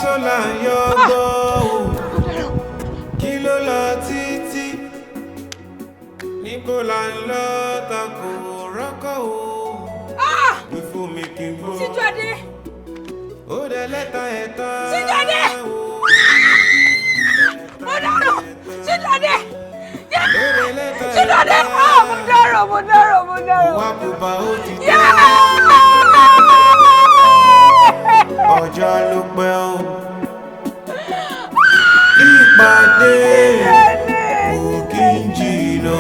sọ́la yọgbọ́ kí ló lọ títí níbo là ń lọ takò rọ́kọ̀ o gbé fún mi kí n gbọ́ Síjọ́dé ó dẹ lẹ́ta ẹ̀ta Síjọ́dé mo dárò Síjọ́dé Síjọ́dé mo dárò wá kó bá ó ti tẹ́ ọjọ́ ló pẹ́ o ìpàdé òkè ń jìnnà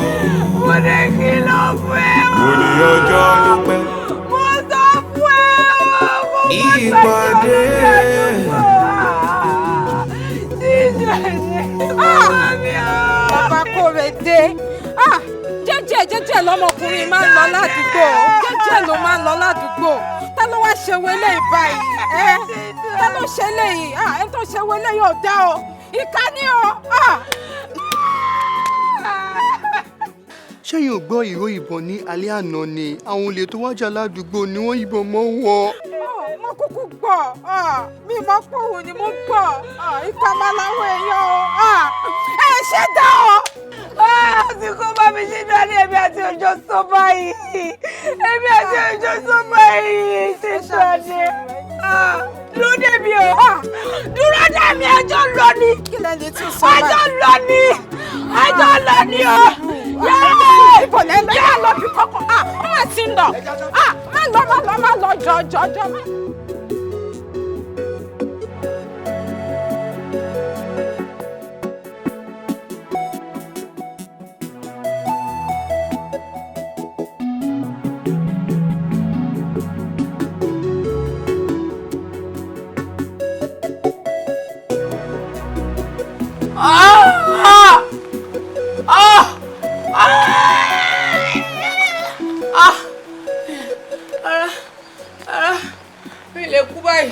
mo ní kí ló fẹ́ o mo ní ọjọ́ ló pẹ́ mo sọ fún ẹ o ìpàdé bàbá kò rẹ̀ dé jẹ́jẹ́ lọ́mọkùnrin máa ń lọ ládùúgbò jẹ́jẹ́ ló máa ń lọ ládùúgbò ta ló wá ṣe wọlé báyìí ta ló ṣe léyìí ẹ tó ṣe wọlé yóò dá o ìkà ni o. ṣé yóò gbọ́ ìró ìbọn ní alẹ́ àná ni àwọn olè tó wájà ládùúgbò ni wọ́n yìnbọn mọ́ wọn. mo kúkú gbọ́ mi mọ̀ pé òun ni mo gbọ́ ìkà máa láwọn èèyàn o ẹ ṣe dá o. Àti kó bá mi ṣe dání èmi àti òjò sọ báyìí. Èmi àti òjò sọ báyìí ṣe ṣàdé. Dúró débi o. Dúró débi ẹjọ́ lọ ni. Ẹjọ́ lọ ni. Ẹjọ́ lọ ni o. Yàrá ìbò lẹ́nu yà lọ bí kọ́kọ́. Má ti ń lọ. Má lọ jọjọ. Mi lè kú báyìí.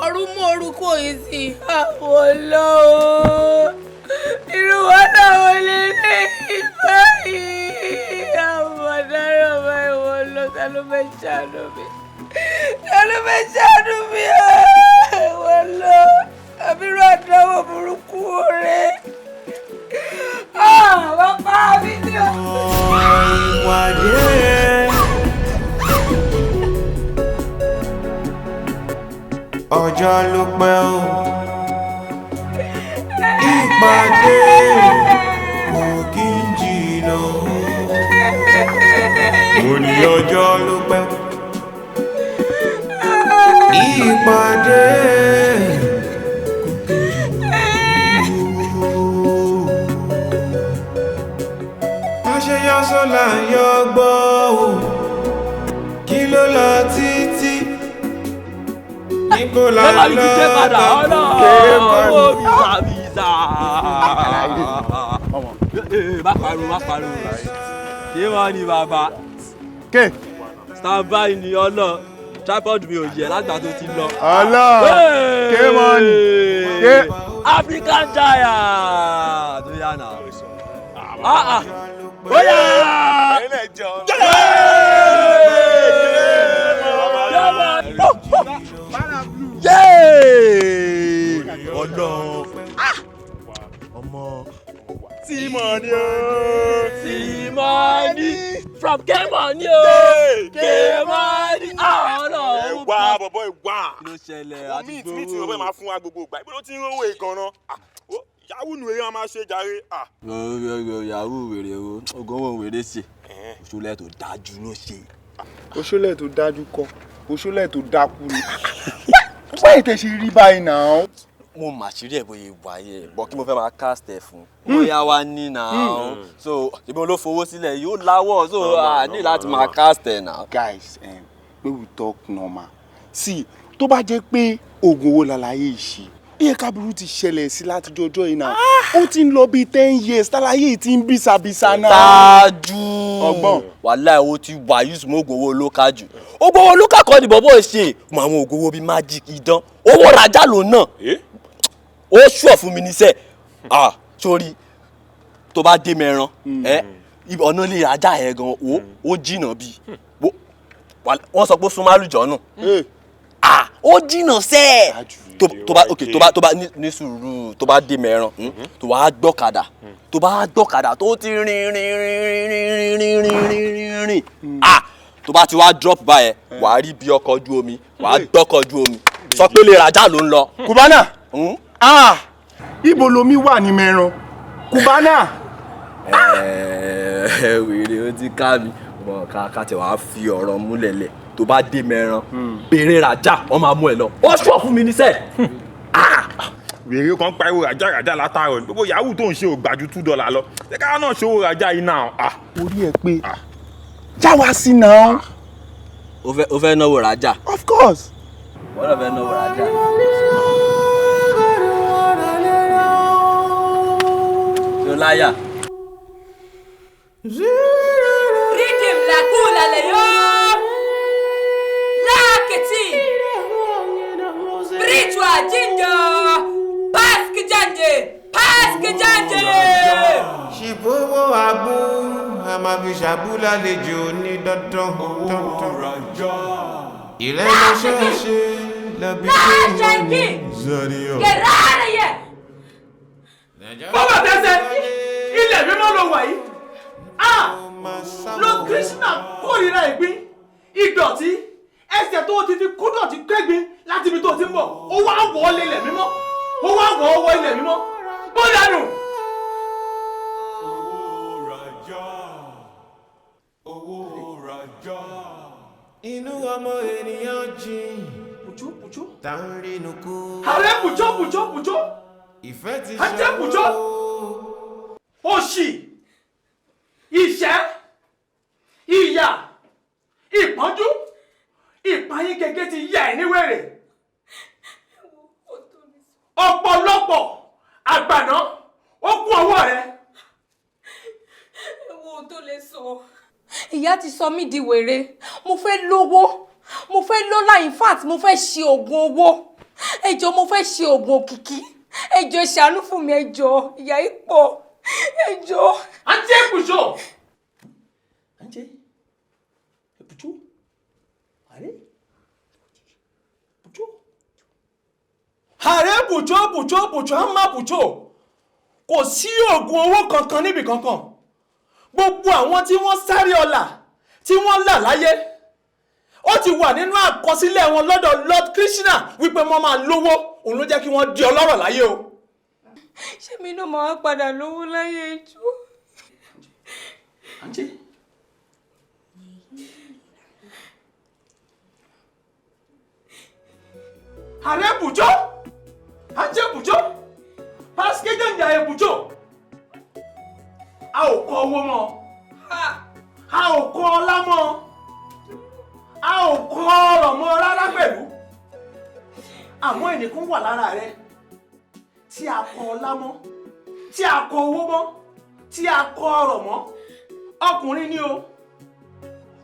Ọrùn mú orúkọ yìí sí àwọn olóò. Irú wọn náà wọlé ní báyìí. Àwọn ọ̀daràn báyìí wọ́n lọ. Ta ló fẹ́ ṣàánú mi? Wọ́n lọ. Àbírò àdánwò burúkú rẹ̀. Wọ́n pa mí ní o. ìpàdé ọjọ́ ló pẹ́ o ìpàdé òkè ń jìnnà mo ní ọjọ́ ló pẹ́ ìpàdé. Àṣeyọ sọ́la yọgbọ́ o kí ló lọ títí níbo là ń lọ takò má pariwo ṣé wọ́n ní bàbá stand by ni ọlọ tripod mi ò yẹ lágbà tó ti lọ. ọlọ kémọ́nì ké. African giant tó yà náà. Oya! Ọlọ́run ọmọ Tímọ́nì from Kémọ́nì Kémọ́nì Ọlọ́run wá bọ̀bọ̀ ìwà kí ló ṣẹlẹ̀ àti gbogbo mítì ọ̀bẹ máa fún wa gbogbo ìgbà ìbí ló ti ń rówó ìgànnà yahoo nu eré wọn máa ṣe jàre. yahoo wèrè o ogun owó wèrè ṣe òṣòlẹ̀ tó dájú ló ṣe. òṣòlẹ̀ tó dájú kọ́ òṣòlẹ̀ tó dákú ni. báyìí tẹ̀ ṣe rí báyìí náà. mo mà ṣírí ẹ̀ bóyá ìwà yẹ bọ́ kí mo fẹ́ máa cast ẹ̀ fún bóyá wá ní náà so ìbọn ló fowó sílẹ̀ yóò láwọ̀ so a ní láti máa cast ẹ̀ náà. guys make we talk normal see tó bá jẹ́ pé oògùn owó lálàyé ìṣe iye kábùrú ti ṣẹlẹ̀ sí láti jọjọ́ yìí náà ó ti ń lọ bíi 10 years tálàyé ti ń bísàbísà náà. tájú ọgbọ́n wàhálà owó ti wà yusuf mọ́ oògùn owó olóka jù oògùn owó olóka kọ́ ni bọ́bọ́ ṣe mọ àwọn oògùn owó bíi magic idán owó rajà ló náà ó ṣùọ̀ fún mi níṣẹ́ sórí tó bá dé mẹ́ran ọ̀nà lè rajà ẹ̀ gan ó jìnnà bíi wọ́n sọ pé ó súnmọ́ àlùjọ náà ó jìnnà sẹ́ẹ̀ tó bá ní sùúrù tó bá dé mẹ́ràn tó wá gbọ́kadà tó bá gbọ́kadà tó ti rìn tó bá ti wá drop báyẹn wàá rí bí ọkọ̀ ojú omi wàá gbọ́kọ̀ ojú omi sọ pé lè rajà ló ń lọ. Cubana ibo lomi wà ní mẹ́ràn Cubana. Wèrè ó ti ká mi ká tẹ̀ wá fi ọ̀rọ̀ múlẹ̀ lẹ̀ tó bá dé mẹ́ràn béèrè rajà wọ́n máa mú ẹ lọ ó ṣọ́ fún mi níṣẹ́. wèrè kan pariwo rajà látàárọ̀ gbogbo yahoo tó ń ṣe ò gbà ju $2 lọ ṣé káwọn náà ṣòwò rajà yìí náà. orí ẹ pé já wá sí náà. o fẹ́ náwó rajà. of course. wọ́n náà fẹ́ náwó rajà. ṣé o láyà. Rhythm la kula le yo. La keti. Spiritual ginger. Pask janje. Ṣìbówó àbú àmàbíṣàbúlà lejò ní dandan. Ìrẹ́lẹ̀ ṣọ́ọ̀ṣe lọ́bí tó wọ́n ní Zọ́ríọ̀. Get out of here. Bọ́bà tẹ́sẹ̀ ilẹ̀ mímọ́ ló wà yìí. Lọ Krishna kórìíra ìgbín ìdọ̀tí ẹsẹ̀ tó ti fi kú dọ̀tí kẹ́gbin láti ibi tó ti ń bọ̀ ó wá wọ̀ ọ́ lé ilẹ̀ mímọ́ ó wá wọ̀ ọ́ wọ ilẹ̀ mímọ́ bó dànù. Owó rajá inú ọmọ ènìyàn jìn Pucho. tá ń rínú kú. Ààrẹ pucho. Ìfẹ́ ti Ajẹ́ ṣe pucho. Òṣì ìṣẹ́ ìyà ìpọ́njú ìpayín kékeré ti yà ẹ́ níwèrè ọ̀pọ̀lọpọ̀ àgbàná ó kún ọwọ́ rẹ. Ewo tó lè sọ. Ìyá ti sọ mí di wèrè. Mo fẹ́ lówó. Mo fẹ́ lọ́lá, in fact mo fẹ́ ṣe oògùn owó. Ẹ jọ̀ọ́ mo fẹ́ ṣe oògùn òkìkí. Ẹ jọ̀ọ́ ṣàánú fún mi ẹ jọ̀ọ́. Ìyà yìí pọ̀. Ẹ jọ̀ọ́. Àǹtí Pucho. Àǹtí Pucho. Ààrẹ Pucho. Ààrẹ Pucho Amma Pucho. Kò sí oògùn owó kankan níbi kankan. Gbogbo àwọn tí wọ́n sáré ọlà tí wọ́n là láyé ó ti wà nínú àkọsílẹ̀ wọn lọ́dọ̀ Lord Krishna wípé wọ́n máa lówó òun ló jẹ́ kí wọ́n di ọlọ́rọ̀ láyé o. Ṣé mi náà máa padà lówó láyé ìjọ? Àǹtí. Ààrẹ Pucho. Àǹtí Pucho. Pásíkẹ́jọ́ ìjà ẹ̀ Pucho. A ò kọ owó mọ́. A ò kọ ọlá mọ́. A ò kọ ọrọ̀ mọ́ rárá pẹ̀lú. Àwọn ẹnìkan wà lára rẹ tí a kọ ọlá mọ́, tí a kọ owó mọ́, tí a kọ ọrọ̀ mọ́. Ọkùnrin ni o,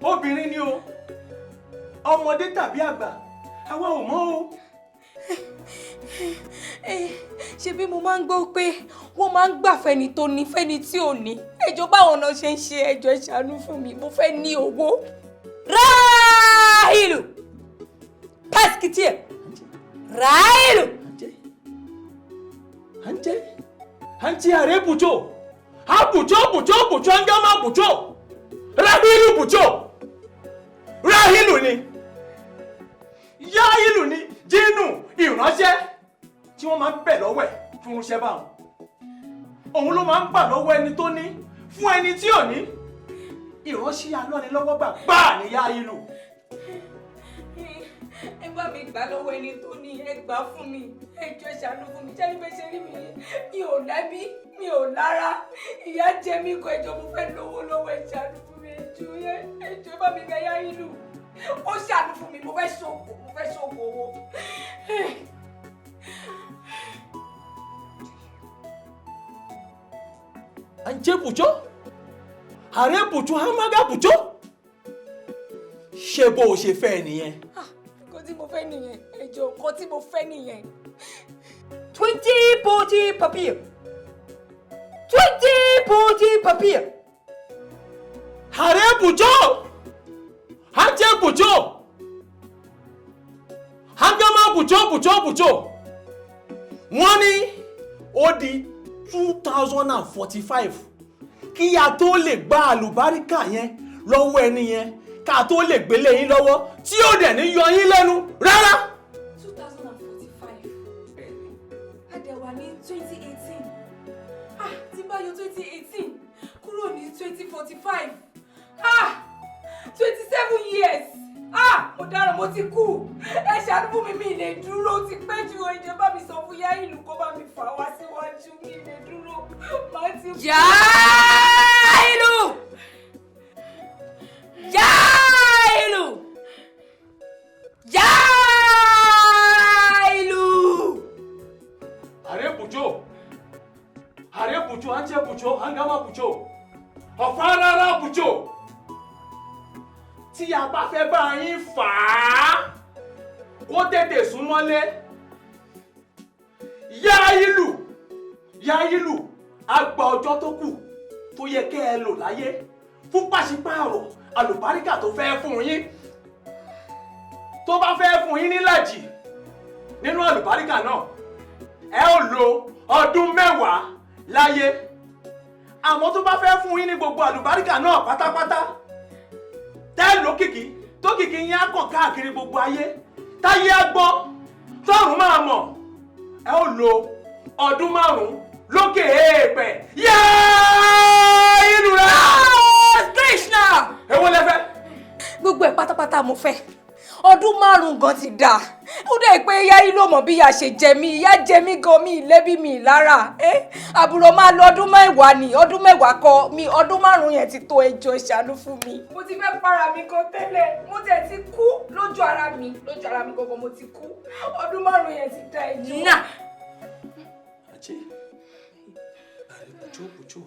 obìnrin ni o, ọmọdé tàbí àgbà, àwa ò mọ̀ o. Ṣé bí mo máa ń gbọ́ pé wọ́n máa ń gbà fẹ́ni tó ní fẹ́ni tí ò ní. Ẹ jọ̀ọ́ báwọn náà ṣe ń ṣe ẹ jọ̀ọ́ ṣàánú fún mi. Mo fẹ́ ní owó. Ráìlù pásítì Ráìlù. Àǹtí Ààrẹ Pucho. Ha Pucho Angama Pucho. Ráìlù Pucho. Ráìlù ni. Yáìlù ni jínù ìránṣẹ́ tí wọ́n máa ń bẹ̀ lọ́wọ́ ẹ̀ fún irúṣẹ́ báwọn. Òun ló máa ń gbà lọ́wọ́ ẹni tó ní fún ẹni tí ò ní. Ìránṣẹ́ alọ́nilọ́wọ́ gbà ní Yáìlù. Ẹ bá mi gbà lọ́wọ́ ẹni tó ní ẹ gbà fún mi. Ẹ jọ̀ọ́ ṣàánú fún mi. Jẹ́ níbẹ̀ ṣe rí mi. Mi ò lábí, mi ò lára. Ìyà jẹ mí kọ ẹ jọ̀ọ́ mo fẹ́ lówó lọ́wọ́ ẹ ṣàánú fún mi. Ẹ jọ̀ọ́ bá mi gbà Yáìlù. Ó ṣàánú fún mi. Mo fẹ́ ṣòwò owó. Àǹtí Pucho. Ààrẹ Pucho Amaga Pucho. Ṣé bó o ṣe fẹ́ nìyẹn? Nǹkan tí mo fẹ́ nìyẹn. Ẹ jọ̀ọ́ nǹkan tí mo fẹ́ nìyẹn. 20 40 papier. 20 40 papier. Ààrẹ Pucho. Àǹtí Pucho. Angama Pucho. wọ́n ní ó di 2045 kí a tó lè gba àlùbáríkà yẹn lọ́wọ́ ẹni yẹn ká tó lè gbélé yín lọ́wọ́ tí ó dẹ̀ ní yọ yín lẹ́nu rárá. 2045 Adéwà ní 2018 tí bá yọ 2018 kúrò ní 2045 27 years mo dára mo ti kú ẹ ṣàánú fún mi lè dúró ti pẹ́ ju ìjọba mi sọ fún yá ìlú kó bá mi fà wá síwájú mi lè dúró má ti kú. Yá ìlú yá ìlú yá ìlú. Are bujo an ce bujo an gama bujo ọ̀fárárá bujo tí a bá fẹ́ bá yín fà á kó tètè súnmọ́lé yá ìlú àgbà ọjọ́ tó kù tó yẹ kẹ́ ẹ lò láyé fún pàṣípààrọ̀ àlùbáríkà tó fẹ́ fún yín tó bá fẹ́ fún yín nílàjì nínú àlùbáríkà náà ẹ ó lò ọdún 10 láyé àmọ́ tó bá fẹ́ fún yín ní gbogbo àlùbáríkà náà pátápátá tẹ́ lókìkí tókìkí yín á kàn káàkiri gbogbo ayé táyé á gbọ́ tọ́run máa mọ̀ ẹ ó lò ọdún 5 lókè èèpẹ̀ yáá inú rẹ̀. Krishna. Èwo lẹ fẹ́. Gbogbo ẹ̀ pátápátá mo fẹ́ ọdún 5 gan ti dà ó dẹ̀ pé yáyí ló mọ̀ bí ìyá ṣe jẹ mí ìyá jẹ mí gan mi ìlẹ́bí mi lára àbúrò máa lọ ọdún 10 ni ọdún 10 kọ mi ọdún 5 yẹn ti tó ẹjọ́ ìṣàánú fún mi. Mo ti fẹ́ para mi kan tẹ́lẹ̀ mo tẹ̀ ti kú lójú ara mi gangan mo ti kú ọdún 5 yẹn ti dá ẹjọ́. Nà. Àjẹ́ àrẹ bùjọ́.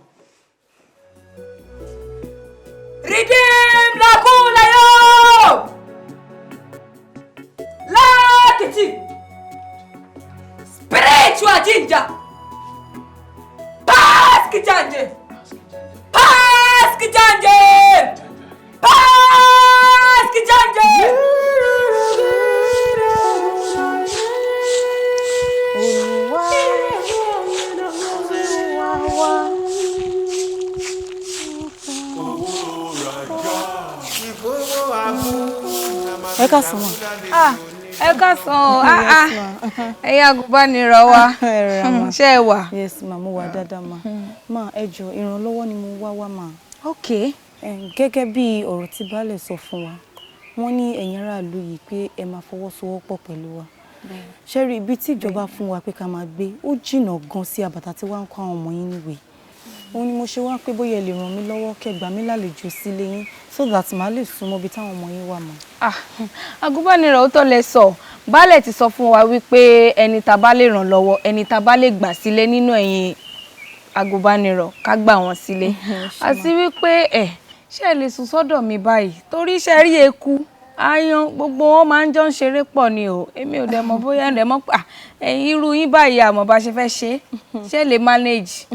Redeem la kula yo. Lakiti. Spiritual ginger. Paski janje. Ẹ káàsán ma. Ẹ káàsán o. Ẹ̀yin agùnbánirọ̀ wa. Ṣé ẹ wà? Yes ma, mo wà dáadáa ma. Ma ẹ jọ̀ọ́ ìrànlọ́wọ́ ni mo wá ma. Okay. Gẹ́gẹ́ bí ọ̀rọ̀ tí baálẹ̀ sọ fún wa, wọ́n ní ẹ̀yin aráàlú yìí pé ẹ máa fọwọ́sowọ́pọ̀ pẹ̀lú wa. Ṣé rí ibi tí ìjọba fún wa pé ká máa gbé ó jìnnà gan sí àbàtà tí wọ́n ń kọ́ àwọn ọmọ yín níwèé. Òun ni mo ṣe wá pé bóyá ẹ lè ràn mí lọ́wọ́ kẹ́ gbà mí lálejò sílé yín so that màá lè súnmọ́ ibi táwọn ọmọ yín wà mọ́. Agùnbánirọ̀ ó tọ́ lẹ sọ. Baálẹ̀ ti sọ fún wa wípé ẹni tá bá lè ràn lọ́wọ́, ẹni tá bá lè gbà sílé nínú ẹ̀yin agùnbánirọ̀ ká gbà wọ́n sílé. Àti wípé ṣé ẹ lè sùn sọ́dọ̀ mi báyìí torí ṣe rí eku ayan gbogbo wọn máa ń jọ ń ṣeré pọ̀ ni o. Èmi ò dẹ̀ mọ̀ bóyá ẹ̀ dẹ̀ mọ̀ pé irú yín báyìí àmọ́ bá ṣe fẹ́ ṣe lè manage.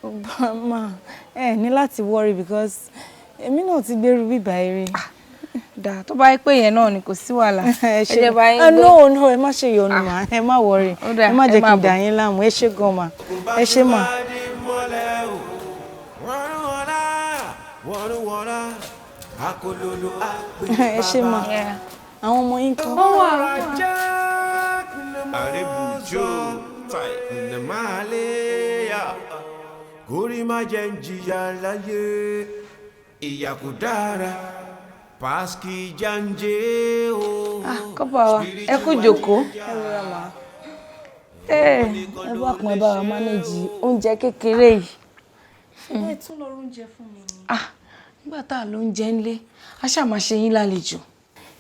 Ma ní láti worry because èmi náà ti gbèrú bíbá eré. Dà tó bá yẹ pé yẹn náà ni kò sí wàhálà. Ẹ ṣe no ẹ má ṣe yọnu ma ẹ má worry ẹ má jẹ́ kí n dà yín láàmú ẹ ṣe gan ma ẹ ṣe ma. Ẹ ṣe ma àwọn ọmọ yín kan. Orí má jẹ́ ń jìyà láyé, ìyà kò dára, pàṣkì jàǹjẹ́ o. Kọ́pà wa, ẹ kú jókòó. Ẹ bá kan ẹ bá wa mánéjì oúnjẹ kékeré yìí. Ẹ tún lọ oúnjẹ fún mi ni. Nígbà tá a ló ń jẹ ńlé, a ṣáà máa ṣe yín lálejò.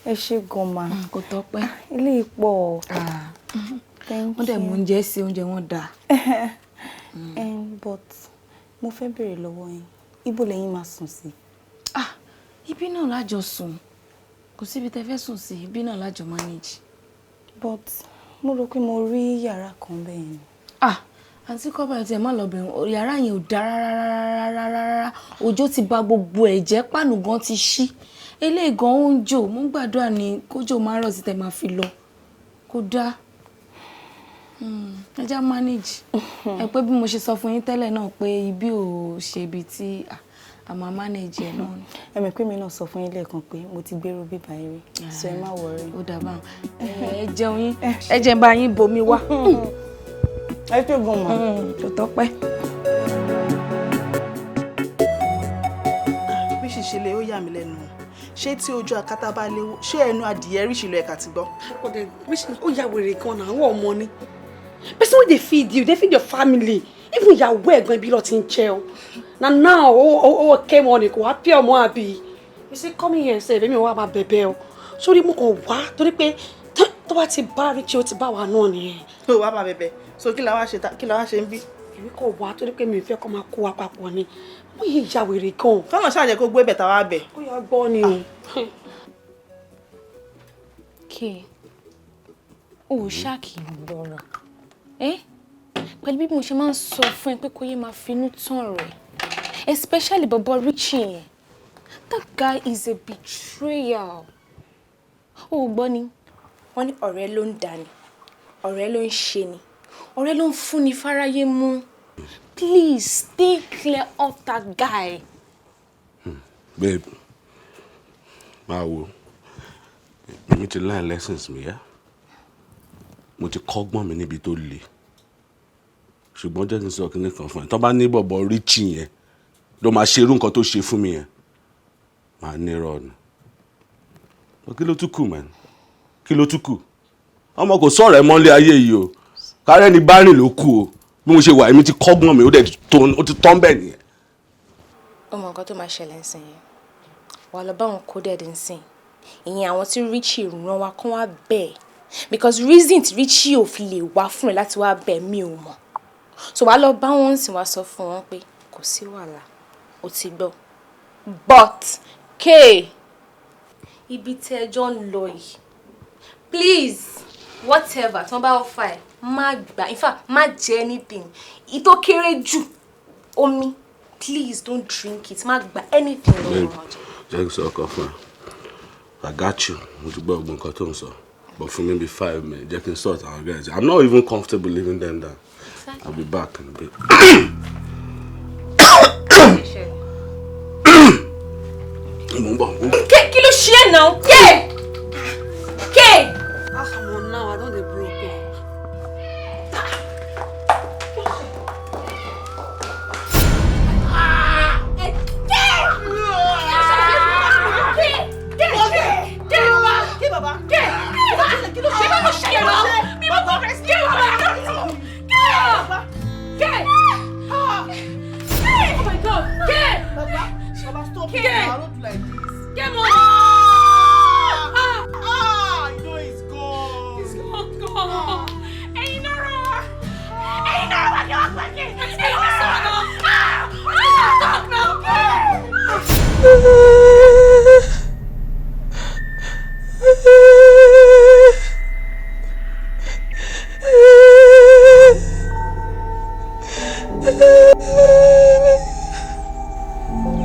Ẹ ṣe gan ma. Kò tọ́pẹ́. Ilé ipò. Wọ́n dẹ̀ mú oúnjẹ sí oúnjẹ wọn dáa. But mo fẹ́ bèrè lọ́wọ́ yín, ibo lẹ́yìn máa sùn sí? Ibi náà lájọ sùn. Kò síbi tẹ́ fẹ́ sùn sí, ibi náà lájọ manage. But mo rò pé mo rí yàrá kan bẹ́ẹ̀ ni. Àǹtí Kọ́bà ẹ̀ má lọ bẹ̀rù, yàrá yẹn ò dáa rárá. Òjò ti bà gbogbo ẹ̀ jẹ́, páànù gan ti ṣí. Eléyìí gan ó ń jò, mo ń gbàdúrà ní kójò máa rọ̀ sí tẹ́ máa fi lọ. Kò dáa. ẹ já manage. Ẹ pé bí mo ṣe sọ fún yín tẹ́lẹ̀ náà pé ibi ò ṣe ibi tí a máa manage ẹ̀ náà. Ẹ mọ̀ pé mi náà sọ fún yín lẹ́ẹ̀kan pé mo ti gbèrò bíbá eré so ẹ má worry. Ó dàbà ẹ jẹun yín ẹ jẹ́ bá yín bomi wá. Ẹ tó gan mọ́. Tó tọ́pẹ́. Bí ṣìṣe lè ó yà mí lẹ́nu. Ṣé tí ojú akátá bá léwu ṣé ẹnu adìyẹ rí ṣìlọ ẹ̀ka ti gbọ́? Ó yà wèrè kan náà àwọn ọmọ ni. Person wey dey feed you, they feed your family. Even ìyàwó ẹ̀gbọ́n ibi lọ ti ń jẹun. Na now ó came on kò wá pẹ́ ọmọ àbí. You say come here say èmi wá máa bẹ̀bẹ̀ o. Sórí mo kàn wá torí pé tó bá ti bá Richie ó ti bá wa náà nìyẹn. Ó wá máa bẹ̀bẹ̀. So kí la wá ṣe ń bí? Èmi kàn wá torí pé mi ò fẹ́ kó máa kó wa papọ̀ ni. Mo yẹ ìyà wèrè gan. Fọ́nà ṣáàjẹ́ kó gbé bẹ̀tà wá bẹ̀. Ó yà gbọ́ ni o. Kí o ṣáàkì lọ́rọ̀. Pẹ̀lú bí mo ṣe máa ń sọ fún ẹ pé kó yé máa finú tán rẹ̀. Especially Bobo Richie yẹn. That guy is a betrayal. Ó gbọ́ ni. Wọ́n ní ọ̀rẹ́ ló ń dání. Ọ̀rẹ́ ló ń ṣe ni. Ọ̀rẹ́ ló ń fún ni fáráyé mú. Please stay clear of that guy. Babe, máa wo. Mi ti learn lessons mi, yeah? Mo ti kọ́gbọ́n mi níbi tó le. Ṣùgbọ́n jẹ́ kí n sọ kíní kan fún ẹ. Tó bá ní Bobo Richie yẹn, ló máa ṣe irú nǹkan tó ṣe fún mi yẹn. Màá ní irọ́ ni. Kí ló tún kù, man? Kí ló tún kù? Ọmọ kò sọ̀rọ̀ ẹ mọ́lé ayé yìí o. Kárẹ́ ni bá rìn ló kù o. Bí mo ṣe wà, èmi ti kọ́gbọ́n mi, ó ti tán bẹ́ẹ̀ nìyẹn. Ó mọ nǹkan tó máa ṣẹlẹ̀ ń sìn yẹn. Wà lọ bá wọn coded ń sìn. Ìyẹn àwọn tí Richie ràn wá kán wá bẹ́ẹ̀. Because reason tí Richie ò fi lè wá fún ẹ láti wá bẹ́ẹ̀ mi ò mọ̀. So wà lọ bá wọn sì wá sọ fún wọn pé kò sí wàhálà. Ó ti gbọ́. But ibi tí ẹjọ́ ń lọ yìí. Please, whatever tí wọ́n bá offer ẹ, má gbà. In fact, má jẹ anything. Ìtó kéré jù omi. Please don't drink it. Má gbà anything lọ́wọ́ ọjọ́. Jẹ́ kí n sọ ọkọ fún ẹ. I got you. Mo ti gbọ́ ọgbọ́n nǹkan tó ń sọ. But for maybe 5 minutes, jẹ́ kí n sort our guys. I'm not even comfortable leaving them down. Exactly. I'll be back in a bit. Kí ló ṣe é náà? Come on now, I don't dey broke.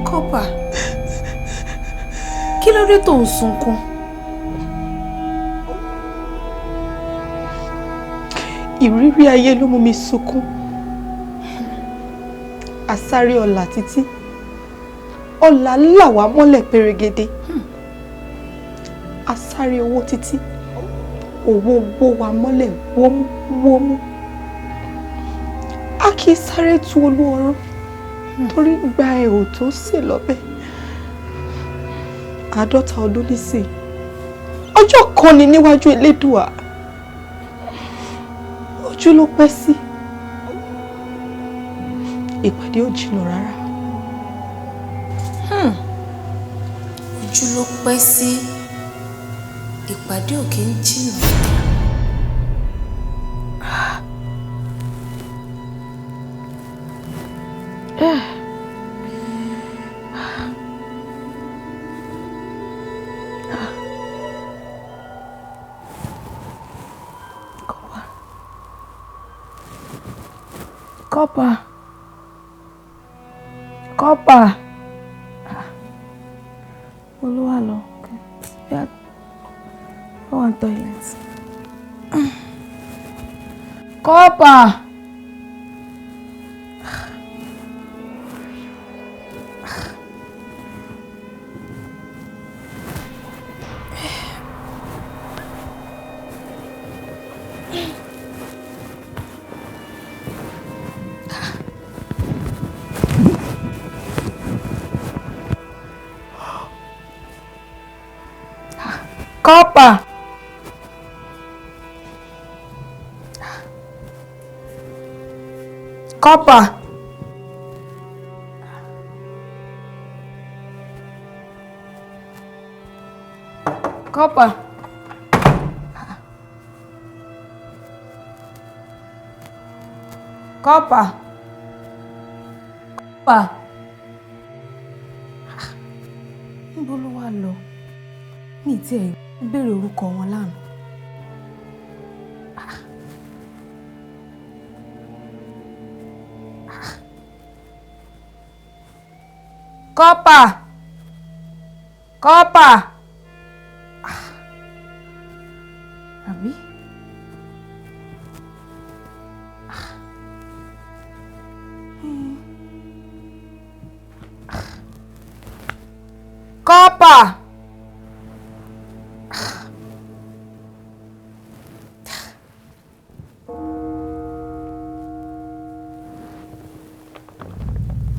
Corper, kí ló dé tó ń sunkún? Ìrírí ayé ló mú mi sunkún. Àsáré ọlà títí. Ọlà là wá mọ́lẹ̀ pérégedé. Àsáré owó títí. Owó wó wa mọ́lẹ̀ wómúwómú. A kì í sáré tu olúọrọ̀ torí gba ẹ̀ ò tó sè lọ́bẹ̀. 50 ọdún nísìn. Ọjọ́ kan ni níwájú Elédùà. Ojú ló pẹ́ sí. Ìpàdé ò jìnnà rárá. Ojú ló pẹ́ sí. Ìpàdé ò kì í jìnnà. Corper. Olúwa lọ. Go on toilet. corper. Corper. Corper. Corper. Corper. Corper. Níbo ló wá lọ? Mi tí ẹ béèrè orúkọ wọn lánàá. Corper. Corper. Àbí? Corper.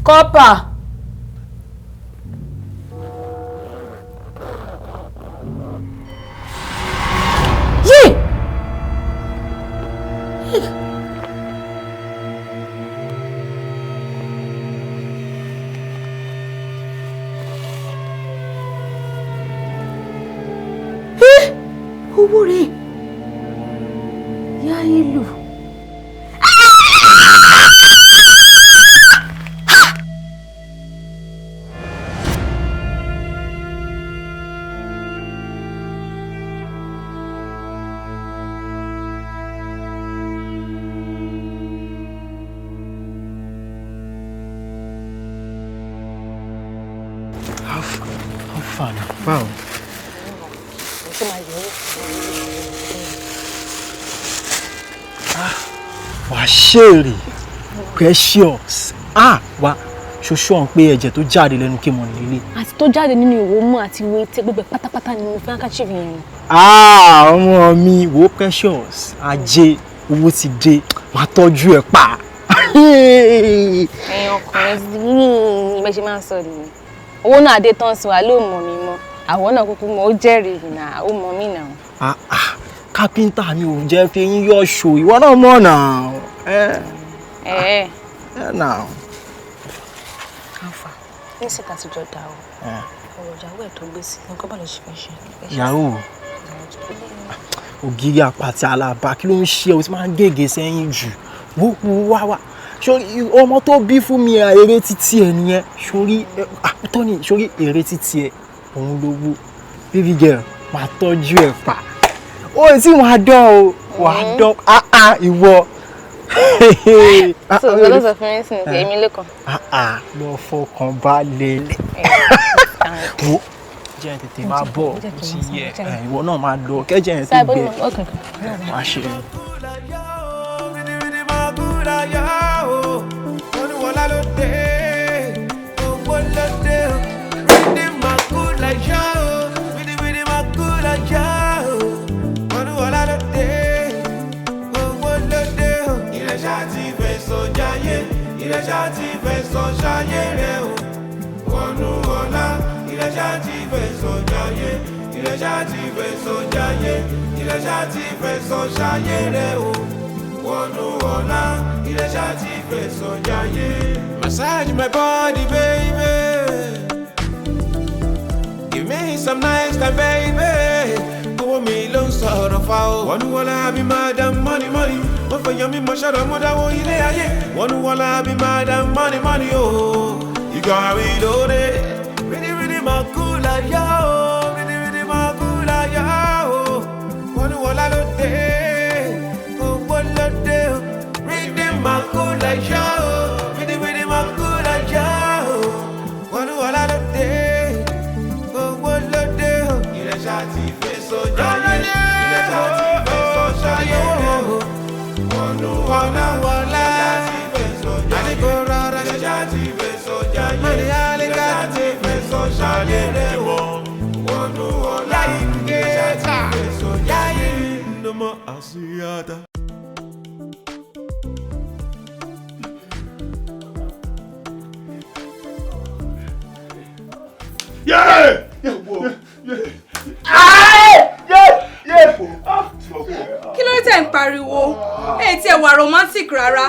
Corper. Owó rẹ̀ yá ìlú. How far now? Wow. Wàṣẹ́rì precious wá ṣoṣo ọ̀hún pé ẹ̀jẹ̀ tó jáde lẹ́nu kí mo nílé. àti tó jáde nínú ìwò mú àti ìwé tí gbogbo pátápátá ni mo fi handkerchief yẹn. ọmọ mi wo precious ajé owó ti dé máa tọ́jú ẹ̀ pa. ẹ̀yin ọkùnrin bẹ́ẹ̀ ṣe máa ń sọ nìyẹn owó náà dé tán sí wa ló mọ̀ mí mọ́ àwọn náà kúkú mọ̀ ó jẹ́rìí ìnà ó mọ̀ mí náà. kápẹ́ńtà mi ò jẹ́ fi eyín yọ̀ ṣò ìwọ náà mọ̀ náà. Náà. Alfa, ní síta ti jọ dá o. Ọ̀rọ̀ ìyàwó ẹ̀ tó gbé sí nǹkan bá lè ṣe fẹ́ ṣe. Ìyàwó ògiri àpàtì àlàbà kí ló ń ṣe o ti máa ń gègé sẹ́yìn jù wá sórí ọmọ tó bí fún mi eré títí ẹ nìyẹn sórí Tony sórí eré títí ẹ òun ló wú baby girl máa tọ́jú ẹ̀ pa ó tí wàá dán o wàá dán ìwọ. So ló sọ fún mi sí ní èmi lẹ́kàn. lọ fọkàn balẹ̀ wo jẹ́ tètè máa bọ̀ ó ti yẹ ìwọ náà máa lọ kẹ́jẹ́ yẹn tó gbẹ máa ṣe. Ìrẹsà ti fẹ́ sọ ṣayé rẹ̀ o, wọnú ọ̀la. Ìrẹsà ti fẹ́ sọ jayé, ìrẹsà ti fẹ́ sọ jayé, ìrẹsà ti fẹ́ sọ ṣayé rẹ̀ o, wọnú ọ̀la. Ìrẹsà ti fẹ́ sọ jayé. Massage my body, baby. Give me some nice time, baby. Owó mi ló ń sọ̀rọ̀ fa o. Wọnú ọ̀la bí madam money money. Wọ́n fẹ́ yan mi mọ̀ ṣọ́dọ̀ mo dáwọ́ ilé ayé. Wọnú ọ̀la bí madam money money o. Ìgbà mi lóde. Rídìrídì máa kú láyà o. Rídìrídì máa kú láyà o. Wọnú ọ̀la lóde. Owó lóde o. Rídìrídì máa kú láyà o. Rídìrídì máa kú láyà o. Wọnú ọ̀la lóde. Owó lóde o. Ìrẹsà ti fẹ́ sọ jayé. Ìrẹsà ti fẹ́ sọ ṣayé rẹ̀ o. Wọnú ṣàlérè wọ̀ wọnú ọ̀la ìgbé ṣàtìgbèsò yáyé ndọmọ àṣìyàtà. Kí ló tẹ̀ ń pariwo? Ẹ ti ẹ̀ wà romantic rárá.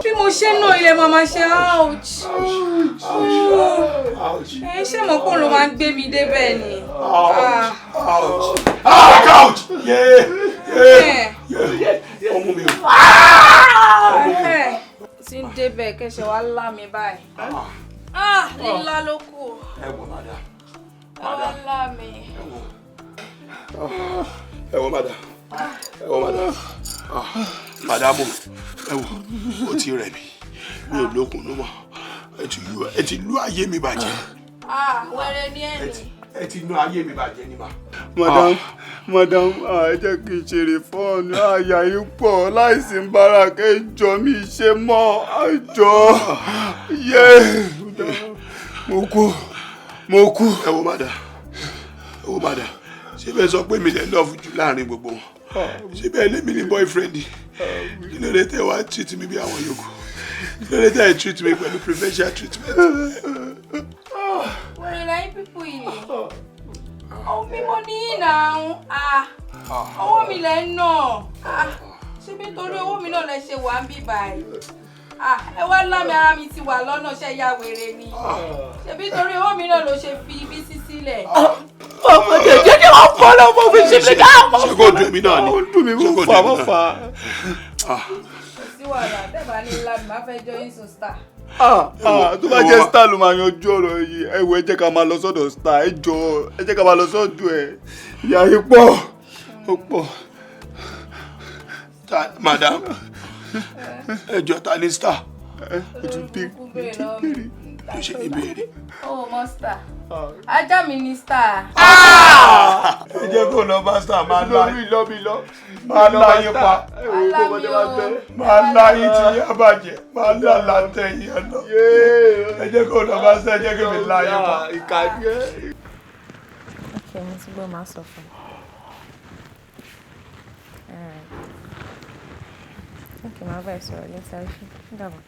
Bí mo ṣe ń ná ilé mama ṣe ouch. Ẹ ṣé mo kó ló máa ń gbé mi débẹ̀ ni. Ouch! Ọmọ mi o. Tí ń débẹ̀ kẹ́sẹ̀ wá lá mi báyìí. Lílá ló kù. Ẹ wọ madam. Wá lá mi. Ẹ wọ madam. Ẹ wọ madam. Madamu, ẹ wò, ó ti rẹ̀ mí. Mi ò lókun ló mọ̀. Ẹ ti lú ayé mi bàjẹ́. Wẹ́rẹ́ ní ẹ̀yìn. Ẹ ti lú ayé mi bàjẹ́ ní ma. Madam, ẹ jẹ́ kí n ṣeré fọ́ọ̀nù àyà yìí pọ̀ láìsí ń bára kẹjọ mi ṣe mọ́ àjọ. Mo kú. Ẹ wò madam. Ṣé bẹ́ẹ̀ sọ pé mi lè lọ́ọ̀fù jù láàrin gbogbo wọn? Ṣé bẹ́ẹ̀ lèmi ní boyfriend? Kí ló dé tẹ́ wá treat mi bí àwọn yòókù? Kí ló dé tẹ́ treat mi pẹ̀lú preferential treatment? Wẹ́rẹ́ láyé pípọ̀ yìí. Ọ̀hún mímọ́ ní ìnà ọwọ́ mi lẹ́ ń nà. Ṣé bí torí owó mi náà lẹ ṣe wà ń bí báyìí? Ẹ wá lámì ara mi ti wà lọ́nà ṣe ya wèrè ni. Ṣé bí torí owó mi náà ló ṣe fi ibi sí sílẹ̀? Ọmọ jẹjẹ ni wọn fọ lọmọ fi ṣe fi dáhùn. Ṣé kò dùn mí náà ni? Ó dùn mí mú fà. Kò sí wàhálà tẹ́bà ní ńlá mi máa fẹ́ jọ yín sùn star. Tó bá jẹ́ star ló máa yanjú ọ̀rọ̀ yìí, ẹ wò ẹ jẹ́ ká máa lọ sọ́dọ̀ star, ẹ jọ̀ọ́ ẹ jẹ́ ká máa lọ sọ́dọ̀ ẹ̀. Ìyá yìí pọ̀, ó pọ̀. Madam, ẹ jọ̀ọ́ ta ni star? Ó ti bèrè. Ó ṣe ní béèrè. Ó mọ star. Ajá mi ni star. Ẹ jẹ́ kó lọ bá star máa lọ. Máa láyé pa. Máa láyé tí yá bàjẹ́. Máa látẹ̀ yẹn lọ. Ẹ jẹ́ kó lọ bá star, ẹ jẹ́ kó mi láyé pa. Okay, mo ti gbọ́ máa sọ fún. Okay, máa bá ẹ sọ̀rọ̀ létí àìsí. Dàbọ̀.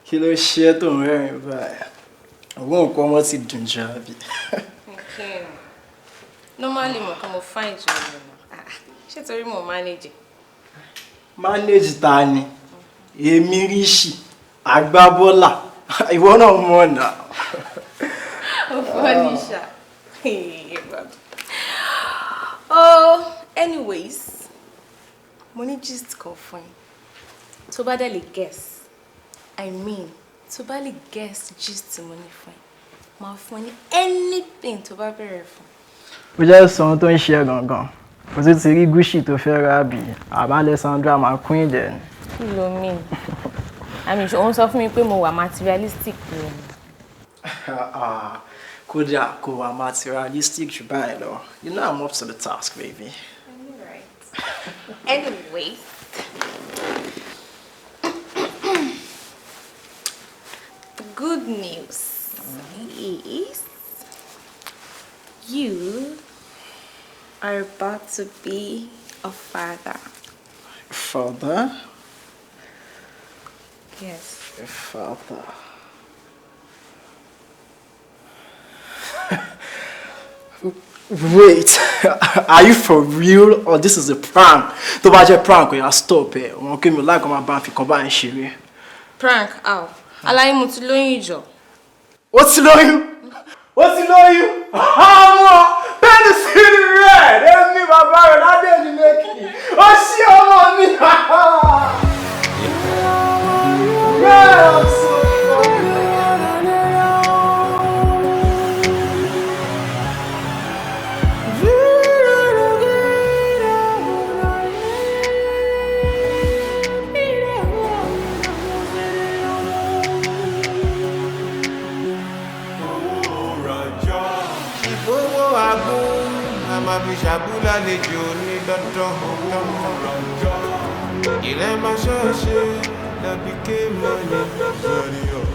Kí ló ṣe é tó ń rẹ́rìn báyìí? Àwọn nǹkan ọmọ ti dùn jù àbí. Normally mo kàn mo fine jù lọ. Ṣé torí mo manage? Manage ta ni? Èmi Ríṣì, Agbábọ́là, ìwọ náà mọ̀ náà. Ó fọ́ ní ṣá. Oh, anyways, mo ní gist kan fún yín. Tó bá dẹ̀ lè guess. I mean, tó bá lè guess gist mo ní fún yín. Máa fún yín anything tó bá bẹ̀rẹ̀ fún. Ó jẹ́ sọ́n tó ń ṣe gangan. Kò sí ti rí Gucci tó fẹ́ ra bí àbá Alessandra McQueen jẹ́ ni. Kí ló mean? Àmì òun sọ fún mi pé mo wà materialistic ni. Kódà kò wà materialistic jù báyìí lọ. You know I'm up to the task, baby. Right. Anyway. The good news is you are about to be a father. Father? Yes. A father. Wait, are you for real or this is a prank? Tó bá jẹ́ prank, you stop it. Wọ́n kí mi like ọmọ bá fi kọ́ bá ń ṣeré. Prank, how? Aláyé mo ti lóyún ìjọ. Ó ti lóyún? Ó ti lóyún? Ọmọ bẹ́ẹ̀ni sí rẹ̀ ẹ̀mí bàbá rẹ̀ ládé ní lẹ́kì. Ó ṣí ọmọ mi. Máa fi ṣàbúlà lejò ní dandan. ilẹ̀ máa ṣọ́ọ̀ṣe làbí ké máa ní ìyọ̀rìyọ̀.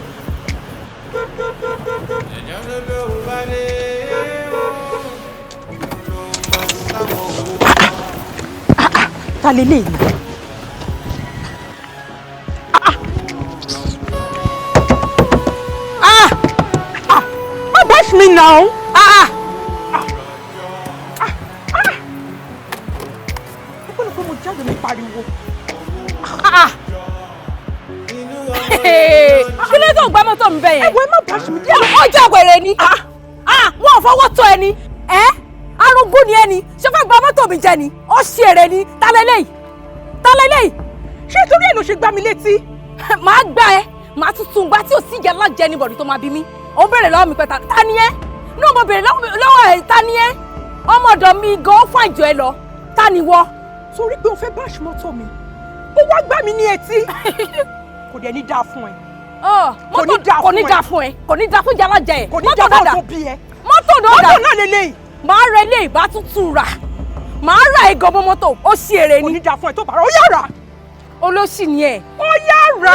ẹ̀jẹ̀ ló lóun bá dé ló máa sáwọn owó. Ta lélẹ́yìn? Bash me now. Kí mo jáde mi pariwo. Kí ló tó gbá mọ́tò mi bẹ́ẹ̀ yẹn? Ẹ̀wọ̀n ẹ má bash me díẹ̀. Ọjọ́ wèrè ni. Wọ́n ò fọwọ́ tó ẹni. Arúgbó ni ẹni. Ṣé fẹ́ gba mọ́tò mi jẹ ni? Ó ṣe èrè ni. Ta lélẹ́yìí? Ṣé torí ẹ̀ ló ṣe gbá mi létí? Màá gbá ẹ. Màá tuntun gbá tí ò sí ìyá lájẹ anybody tó máa bí mi. Ó ń béèrè lọ́wọ́ mi pé ta ni ẹ́? Ní ọmọ béèrè lọ́wọ́ ẹ̀ ta ni ẹ́? Ọmọ ọ̀dọ̀ mi gan ó fún àjọ ẹ lọ. Ta ni wọ́? Torí pé o fẹ́ bash mọ́tò mi. Ó wá gbá mi ní etí. Kò dẹ̀ ní dáa fún ẹ. Kò ní dáa fún ẹ. Kò ní dáa fún ìyá lájẹ ẹ. Kò ní dáa fún tó bí ẹ. Mọ́tò náà lélẹ́yìí. Màá rẹ ilé ìbá tuntun rà. Màá ra ẹ̀gọ́ bọ́ mọ́tò. Ó ṣe èrè ni. Kò ní dáa fún ẹ tó bá rà. Ó yára. Olóṣì ni ẹ. Ó yára.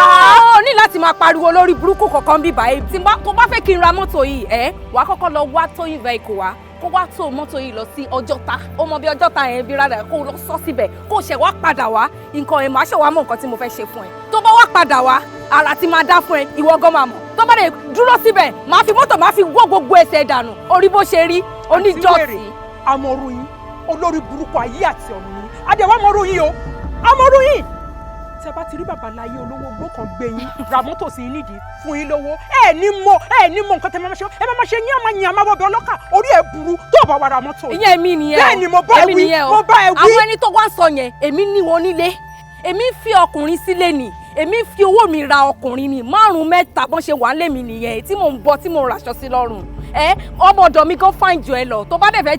Ó ní láti máa pariwo lórí burúkú kankan bíbá ẹ. Tó bá fẹ́ kí n ra mọ́tò yìí wàá kọ́kọ́ lọ wá towing vehicle wá kó wá tó mọ́tò yìí lọ sí Ọjọ́ta. Ó mọ bí Ọjọ́ta yẹn bí rárá kó lọ sọ síbẹ̀ kó ṣẹ̀ wá padà wá nǹkan ẹ̀ máa ṣe wá mọ̀ nǹkan tí mo fẹ́ ṣe fún ẹ. Tó bá wá padà wá ara ti máa dá fún ẹ ìwọ gan máa mọ̀. Tó bá lè dúró síbẹ̀ máa fi mọ́tò máa fi wọ́ gbogbo ẹsẹ̀ dànù orí bó ṣe rí oníjọ́sí. Àmọ̀rù yín olórí burúkú ayé àti ọ̀run yín adẹ̀wà mọ̀rù yín o àmọ̀rù yín. Tẹ bá ti rí babaláyé olówó gbó kan gbé yín ra mọ́tò sí nídìí fún yín lówó ẹ ní mọ nǹkan tẹ máa ṣe ẹ máa ṣe yín àmọ́ yín àmọ́ bọ̀bẹ̀ ọlọ́kà orí ẹ̀ burú tó bá wà ra mọ́tò. Ìyẹn mi nìyẹn o bẹ́ẹ̀ ni mo bá ẹ wí. Àwọn ẹni tó wá ń sọ yẹn èmi ní wọn nílé èmi fi ọkùnrin sílé ni èmi fi owó mi ra ọkùnrin ni 5-7 bọ́n ṣe wà lé mi nìyẹn tí mò ń bọ́ tí mò ń raṣọ sí lọ́rùn ọmọ ọ̀dọ̀ mi gan fáìn jù ẹ lọ tó bá dẹ̀ fẹ́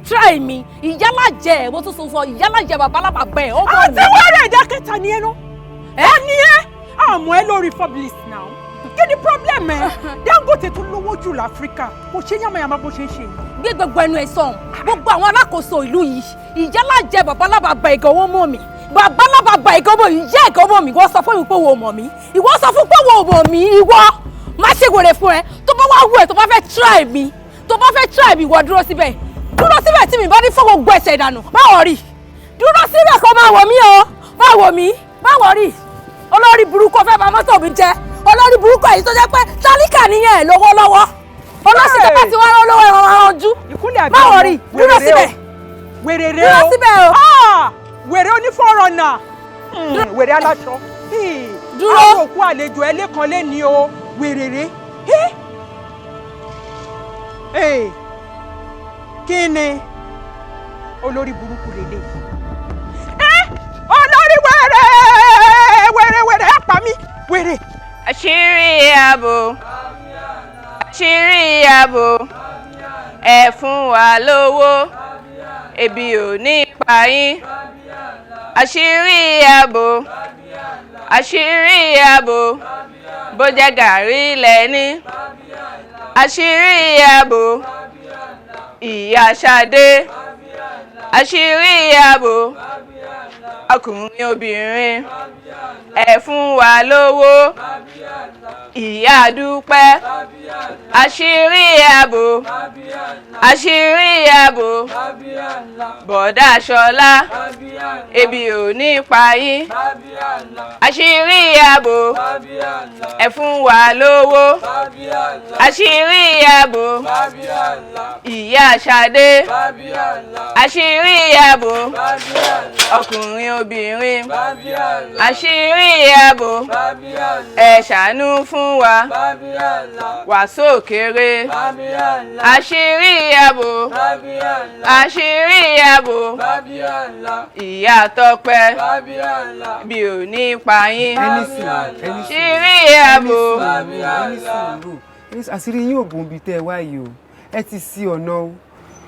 try mi ìyálàjẹ mo tún sọ ìyálàjẹ babalábà bẹ́ẹ̀ ó bọ̀ ní. àti wẹ́rẹ̀ ìdákẹ́ta ni ẹ ná ẹ ní ẹ àmọ́ ẹ lórí public now kí ni problem ẹ Dangote tó lówó jù láfíríkà kò ṣe yàmàyàmà bó ṣe ń ṣe. gbé gbogbo ẹnu ẹ sàn gbogbo àwọn alákòóso ìlú yìí ìyálàjẹ babalábà bẹ ìgànwó mọ́ mi babalábà bá ìgànwó mi ìyá ìgànwó mi ìwọ sọ fún mi pé wo mọ̀ mí ìwọ sọ fún pé wo mọ̀ mí ìwọ má ṣe wèrè fún ẹ tó bá wá wù ẹ tó bá fẹ́ try mi ìwọ dúró síbẹ̀ tí mi bá ní fọwọ́ gbọ́ ẹsẹ̀ ìdànù má wọ̀ rí dúró síbẹ̀ kó máa wọ̀ mí o má wọ̀ mí má wọ̀ rí olórí burúkú fẹ́ bà mọ́tò mi jẹ́ olórí burúkú èyí tó jẹ́ pé tálíkà nìyẹn lówó lọ́wọ́ olóṣì tó bá ti wá rán lówó ẹ̀wọ̀n máa ránjú má wọ̀ rí dúró síbẹ̀ dúró síbẹ̀ o wèrè onífọ̀rọ̀ náà wèrè aláṣọ dúró àwọn òkú àlejò ẹlẹ́kan lé ní o wèrèrè kí ni olórí burúkú lélẹ̀ olórí wèrè ẹ pa mí wèrè. àṣírí ààbò ẹ fún wa lówó ebi ò ní pa yín àṣírí ààbò bó jẹ́ gàrí lẹ́ni àṣírí ààbò ìyá Ṣadé àṣírí ààbò ọkùnrin obìnrin ẹ fún wa lówó ìyá Dúpẹ́ àṣírí ààbò bọ̀dá Ṣọlá ebi ò ní pa yín àṣírí ààbò ẹ fún wa lówó àṣírí ààbò ìyá Ṣadé àṣírí ààbò ọkùnrin obìnrin àṣírí ààbò ẹ ṣàánú fún wa Wàsókèrè àṣírí ààbò ìyá Tọ́pẹ́ bí ò ní pa yín àṣírí ààbò. àṣírí yín ò bùn bí tẹ́ ẹ wá yìí o ẹ ti sí ọ̀nà o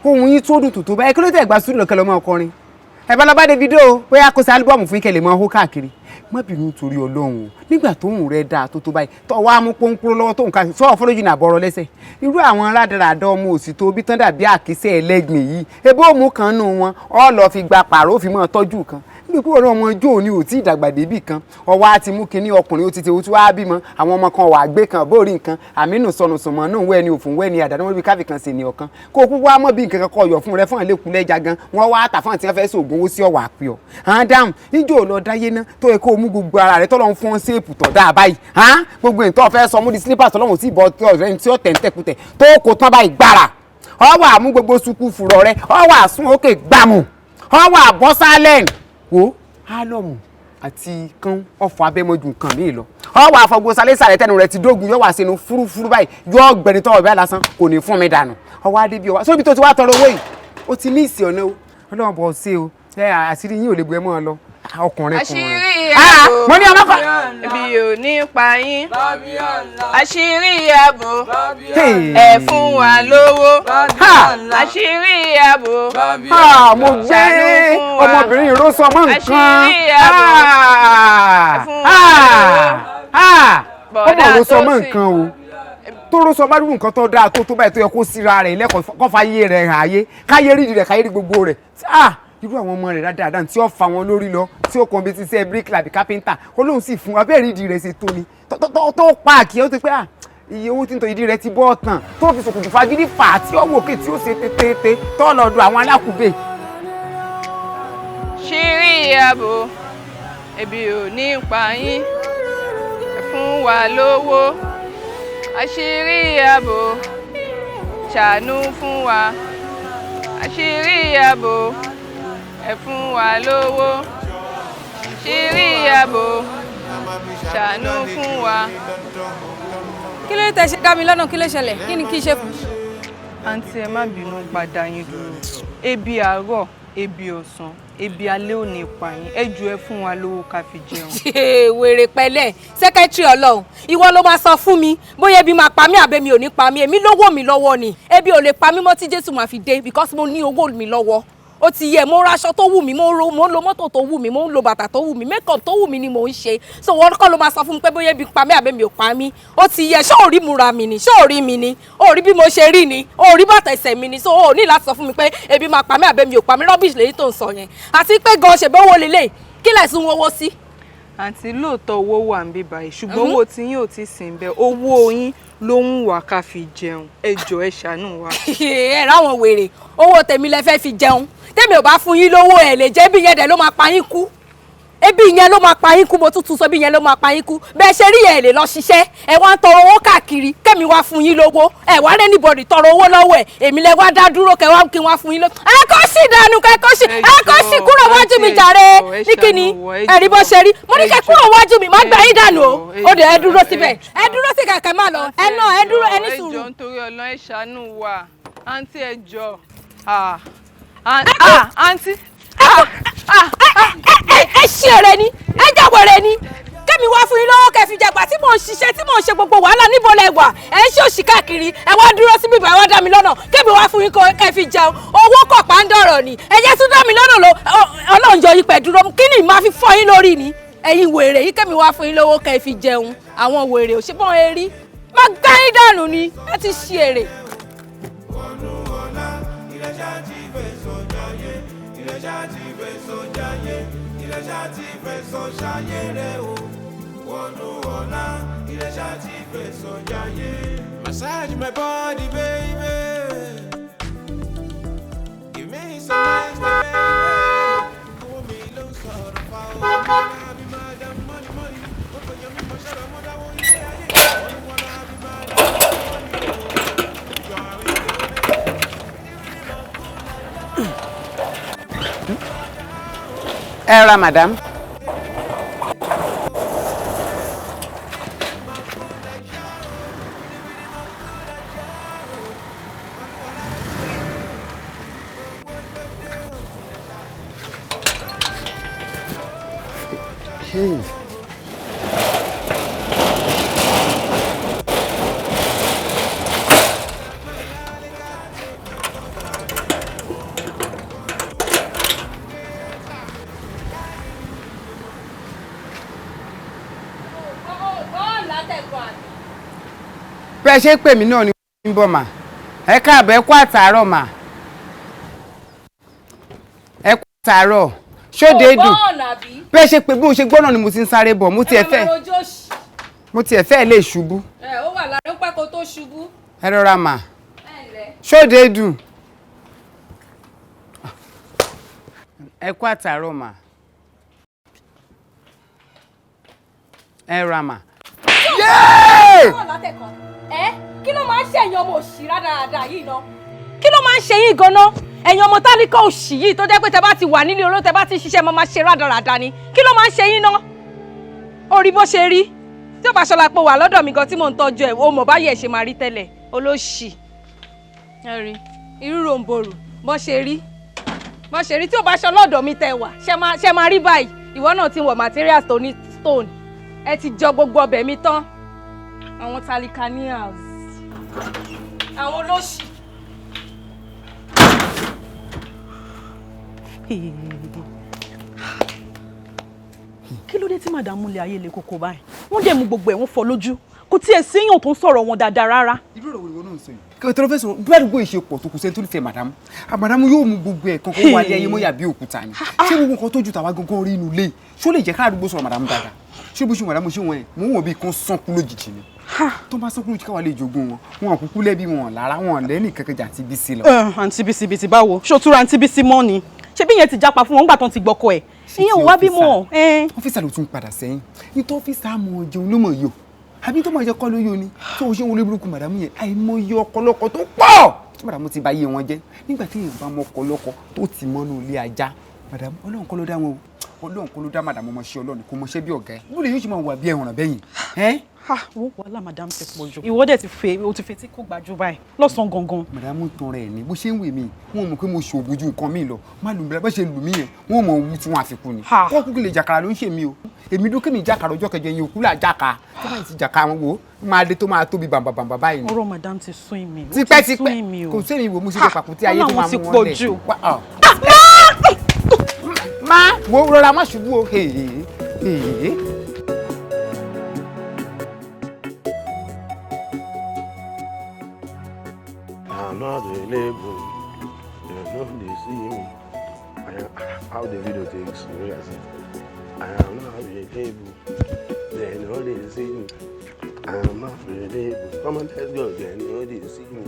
ohun yín tó dùn tó báyìí kí ló tẹ̀ gbà sùúrù lọ́kẹ́ lọ́mọ ọkọrin ẹ bá lọ bá Davido bóyá kó sí álúbọ̀mù fún ìkẹlẹ̀ mọ́ hó káàkiri má bínú torí Ọlọ́run nígbà tóun rẹ dáa tó báyìí tó wá mú pọ́npọ́n lọ́wọ́ tóun ká sọ́ọ̀ fọ́lójì náà bọ̀rọ̀ lẹ́sẹ̀ irú àwọn rádaràdà ọmọ òsì tó bí tán dàbí àkísẹ́ ẹlẹ́gbìn yìí ebó òmù kan nù wọn ọ lọ fi gba pààrọ̀ ó fi mọ́ tọ́jú kan ní pé ọ̀rọ̀ ọmọ ọjọ́ òní ò tí ì dàgbà débì kan ọwọ́ á ti mú kinní ọkùnrin ó ti tèwú tí wàá bímọ àwọn ọmọ kan wà gbé kan bóòrí nǹkan àmínú sọnù sùnmọ́ náà wẹ́ni òfun wẹ́ni àdánù wọ́n bí káfí kan sì ní ọ̀kan kó o kú wá mọ́ bí nǹkan kan kọ ọ̀yọ̀ fún rẹ fún àlékún lẹ́jà gan wọ́n wá tà fún àti wọ́n fẹ́ sògùn owó sí ọ̀wà àpè ọ̀ hàn dáhùn níjó lọ dáyé ná tó yẹ kó o mú gbogbo ara rẹ tọ́lọ́ ń fún ṣéèpù tọ̀ dáa báyìí hàn gbogbo ìtọ́ fẹ́ sọ mú di slippers tọ́lọ́hùn sí ìbọn ọ̀rẹ́ tí ó tẹ̀ ń tẹ̀kùtẹ̀ tó kò tán báyìí gbára ọ wà mú gbogbo sukù fùrọ̀ rẹ ọ wà sún òkè gbàmù ọ wà bọ́ sálẹ̀ wo álọ̀mù àti kan ọ̀fọ̀ abẹ́mọ́jú nǹkan mi lọ ọ wà àfọgbó sálẹ́sà rẹ tẹnu rẹ ti dógun yọ wà sínú fúrúfúrú báyìí yọ ọgbẹni tọwọ bẹ́ẹ̀ lásán kò ní fún mi dànù ọwọ́ adé bí ọwọ́ sóbi tó ti wá tọrọ owó yìí ó ti ní ìsì ọ̀nà o ọlọ́run bọ̀ ṣe o àṣírí yín ò lè bu ẹ mọ́ ọ lọ ọkùnrin àṣírí ààbò mo ní ọmọ kan bí ò ní pa yín àṣírí ààbò ẹ fún wa lówó àṣírí ààbò mo gbé ọmọbìnrin ìró sọ mọ́ nǹkan àṣírí ààbò ẹ fún wa lówó ọmọ ló sọ mọ́ nǹkan o tó ló sọ bá dúró nǹkan tó dáa tó báyìí tó yẹ kó síra rẹ̀ lẹ́kọ̀ọ́ kó fa ayé rẹ̀ hàn ayé káyé rí rẹ̀ káyé rí gbogbo rẹ̀ irú àwọn ọmọ rẹ̀ dáadáa tí ó fa wọn lórí lọ tí ó kàn bí ti ṣe bíríkìlà bí kápẹ́ńtà olóhùn sì fún wa bẹ́ẹ̀ rí ìdí rẹ̀ ṣe tó ni tó páàkì ó ti pé iye owó tí ń tọ́ ìdí rẹ̀ ti bọ́ ọ̀tàn tó fi sòkòtò fagídí fà á tí ó wò kè tí ó ṣe tètè tó lọ́dọ̀ àwọn alákùúgbè. ṣírí ààbò ebi ò ní pa yín ẹ fún wa lówó àṣírí ààbò ṣàánú fún wa àṣírí ààbò ẹ fún wa lówó ṣírí ààbò ṣàánú fún wa. kí ló tẹ ṣe dá mi lọ́nà kí ló ṣẹlẹ̀ kí ni kí n ṣe fún. àǹtí ẹ má bínú padà yín dúró ebi àárọ̀ ebi ọ̀sán ebi alẹ́ ò ní pa yín ẹ jù ẹ fún wa lówó ká fi jẹun. wèrè pẹ̀lẹ́ sẹ́kẹ́tìrì ọlọ́run ìwọ ló máa sọ fún mi bóyá ebi máa pa mí àbẹ́mi ò ní pa mí èmi lówó mi lọ́wọ́ ni ebi ò lè pa mí mọ́ tí Jésù máa fi dé because mo ní owó mi lọ́wọ́ ó ti yẹ mo raṣọ tó wù mí mo ń lo mọ́tò tó wù mí mo ń lo bàtà tó wù mí makeup tó wù mí ni mo ń ṣe so wọ́n kọ́ ló máa sọ fún mi pé bóyá ebi pa mí àbẹ́mi ò pa mí ó ti yẹ ṣé ò rí múra mi ni ṣé ò rí mi ni ó rí bí mo ṣe rí ni ó rí bàtà ẹsẹ̀ mi ni so ó ní láti sọ fún mi pé ebi máa pa mí àbẹ́mi ò pa mí rubbish lèyí tó ń sọ yẹn àti pé gan ṣe bówó lélẹ̀ kí lẹ̀sùn owó sí. àǹtí lóòótọ́ owó wà ń bí báyìí ṣùgbọ́n owó tí yín ò tí ì sìn bẹ́ẹ̀ owó yín ló ń wà ká fi jẹun ẹ jọ̀ọ́ ẹ ṣàánú wa. ẹ ráwọn wèrè owó tèmi lẹ fẹ́ fi jẹun tèmi ò bá fún yín lówó ẹ lè jẹ́ bí yẹn dẹ̀ ló máa pa yín kú ebi yẹn ló máa pa yín kú mo tún sọ bí yẹn ló máa pa yín kú bẹ́ẹ̀ ṣe rí ẹ lè lọ ṣiṣẹ́ ẹ wá ń tọrọ owó káàkiri kẹ́mi wá fún yín lówó ẹ wá rẹ́ níbọ̀dì tọrọ owó lọ́wọ́ ẹ èmi lẹ wá dá dúró kẹ wá kí wá fún yín lówó ẹ kó sì dànù kẹ kó sì ẹ kó sì kúrò wájú mi jàre ní kíni ẹ rí bó ṣe rí mo ní kẹ kúrò wájú mi má gbà yín dànù o ó dẹ̀ ẹ dúró síbẹ̀ ẹ dúró sí kẹ̀kẹ́ má lọ ẹ náà ẹ dúró ẹ ní sùúrù. ẹ jọ̀ọ́ nítorí Ọlọ́run ẹ ṣàánú wa àǹtí ẹ jọ̀ọ́ àǹtí. ẹ ṣe èrè ni ẹ jáwèrè ni kẹ́mi wá fún yín lọ́wọ́ kẹ́ fi jàgbá tí mò ń ṣiṣẹ́ tí mò ń ṣe gbogbo wàhálà níbo lẹ wà ẹ ń ṣe òṣì káàkiri ẹ wá dúró síbí ìbá ẹ wá dá mi lọ́nà kẹ́mi wá fún yín kẹ́ fi jẹun owó kọ̀ pàǹdọ̀rọ̀ ni ẹ jẹ́ tún dá mi lọ́nà lọ Ọlọ́run jọ yín pẹ̀ dúró kí ni màá fi fọ́ yín lórí ni ẹ̀yin wèrè yìí kẹ́mi wá fún yín lọ́wọ́ kẹ́ fi jẹun àwọn wèrè òṣèpọ̀ erí má gbá yín dànù ni ẹ ti ṣe èrè. Massage my body, baby. Give me some nice, baby. Pull me loose, sort of foul. Wanna be madam, money, money. What for you, me, my shadow, mother, won't you say it? Wanna be madam, money, money. ẹ ra madam. bẹ́ẹ̀ ṣe pè mí náà ni wọ́n ń bọ̀ mà ẹ káàbọ̀ ẹ kú àtàárọ̀ mà ẹ kú àtàárọ̀ ṣóde dùn. bẹ́ẹ̀ ṣe pé bí mo ṣe gbọ́nà ni mo ti ń sáré bọ̀ mo tiẹ̀ fẹ́ lè ṣubú. Ó wà lára ń pẹ́ kó tó ṣubú. Ẹ rọra mà. Ṣóde dùn. Ẹ kú àtàárọ̀ mà. Ẹ rọra mà. Kí ló máa ń ṣe ẹ̀yin ọmọ òṣì rádaràda yìí ná? Kí ló máa ń ṣe yín gan-an? Ẹ̀yin ọmọ tálíkà òṣì yìí tó jẹ́ pé tẹ bá ti wà nílé olóò tẹ bá ti ṣiṣẹ́ máa ṣe rádaràda ni. Kí ló máa ń ṣe yín ná? Ó rí bó ṣe rí. Tí ó bá ṣọlá pé wà lọ́dọ̀ mi gan tí mò ń tọ́jú ẹ̀, o mọ̀ báyìí ẹ̀ ṣe máa rí tẹ́lẹ̀. Olóṣì. Ẹ rí irú ròǹbòrò bó ṣe rí. Bó ṣe rí tí ó bá ṣọ lọ́dọ̀ mi tẹ wà ṣe máa rí báyìí. Ìwọ náà ti wọ̀ materials tó ní stone. Ẹ ti jọ gbogbo ọbẹ̀ mi tán. Àwọn talikanials. Àwọn olóṣì. Kí ló dé tí màdàmú lè ayé lè kókó báyìí? Wọ́n dẹ̀ mú gbogbo ẹ̀ wọ́n fọ́ lójú. Kò tiẹ̀ séèyàn tó ń sọ̀rọ̀ wọn dáadáa rárá. Irú ọ̀rọ̀ ìwọ náà ń sọ yìí. Kí o tọrọ fẹ́ sọ bí àdúgbò ìṣepọ̀ tó kù sẹ́ni tó lè fẹ́ màdàmú. Àmàdàmú yóò mú gbogbo ẹ̀ kankan wálé ayé mọ́yà bí òkúta ni. Ṣé gbogbo nǹkan tó ju tàwa gangan rí inú ilé? Ṣó lè jẹ́ ká àdúgbò sọ̀rọ̀ màdàmú dáadáa? Ṣé bó ṣe màdàmú ṣé wọn ẹ̀ mò ń wọ̀ bí kan sọ́kú lójijì ni? Tó bá sọ́kú lójijì káwa lè jogún wọn. Wọn àkúkú lẹ́bí wọn lára wọn lẹ́nì kankan jà àǹtí Bísí lọ. Àǹtí Bísí bíi ti báwo? Ṣé o túra àǹtí Bísí mọ́ ni? Ṣé bí yẹn ti jápa fún wọn nígbà tó ń ti gbọ́kọ ẹ̀? Ìyẹn ò wá bímọ. Ọ́fíìsà ló tún padà sẹ́yìn. Ní tó ọ́fíìsà mọ̀ jẹun ló mọ̀ yọ. Àbí tó máa jẹ kọ́ ló yọ ni. Tó o ṣe wọlé burúkú màdàmú yẹn àìmọye ọ̀pọ̀lọpọ̀ tó pọ̀. Tí màdàmú ti bá yé wọn jẹ́. Nígbà tí èèyàn bá mọ ọ̀pọ̀lọpọ̀ tó ti mọ́nú ilé ajá. Màdàmú Ọlọ́run kọ́ ló dá wọn o. Ọlọ́run kọ́ ló dá màdàmú ọmọ ṣe Ọlọ́run kò mọṣẹ́ bí ọ̀gá ẹ̀. Bó lè yóò ṣe máa wà bí ẹ̀wọ̀n bẹ́yìn. Wọ́n wàhálà madam ti pọ̀ jù. Ìwọ dẹ̀ ti fẹ́ tí kò gbàjú báyìí lọ́sàn-án gangan. Màdàmú tan rẹ̀ ni bó ṣe ń wè mí wọn mọ̀ pé mo ṣòògùn ju nǹkan mi lọ má lù mí bá ṣe lù mí yẹn wọn mọ̀ ohun tí wọ́n àfikún ni. wọ́n kúkú lè jàkàrà ló ń ṣe mí o èmi dúkẹ́ mi jàkàrà ọjọ́ kẹjọ yẹn òkú là jàkà tó bá ti jàkà wọn wò máa dé tó máa tóbi bàǹbàǹbà báyìí ni. ọ̀rọ̀ madam ti sún mi. tipẹ́tipẹ́ kò sẹ́yìn ìwò mo ṣe lè pàkúté ayé tó máa mú wọn lẹ̀. má wo rọra má ṣubú o. I'm not available. They know they see me. How the video takes. I am not available. They know they see me. I am not available. Come on, let's go. They know they see me.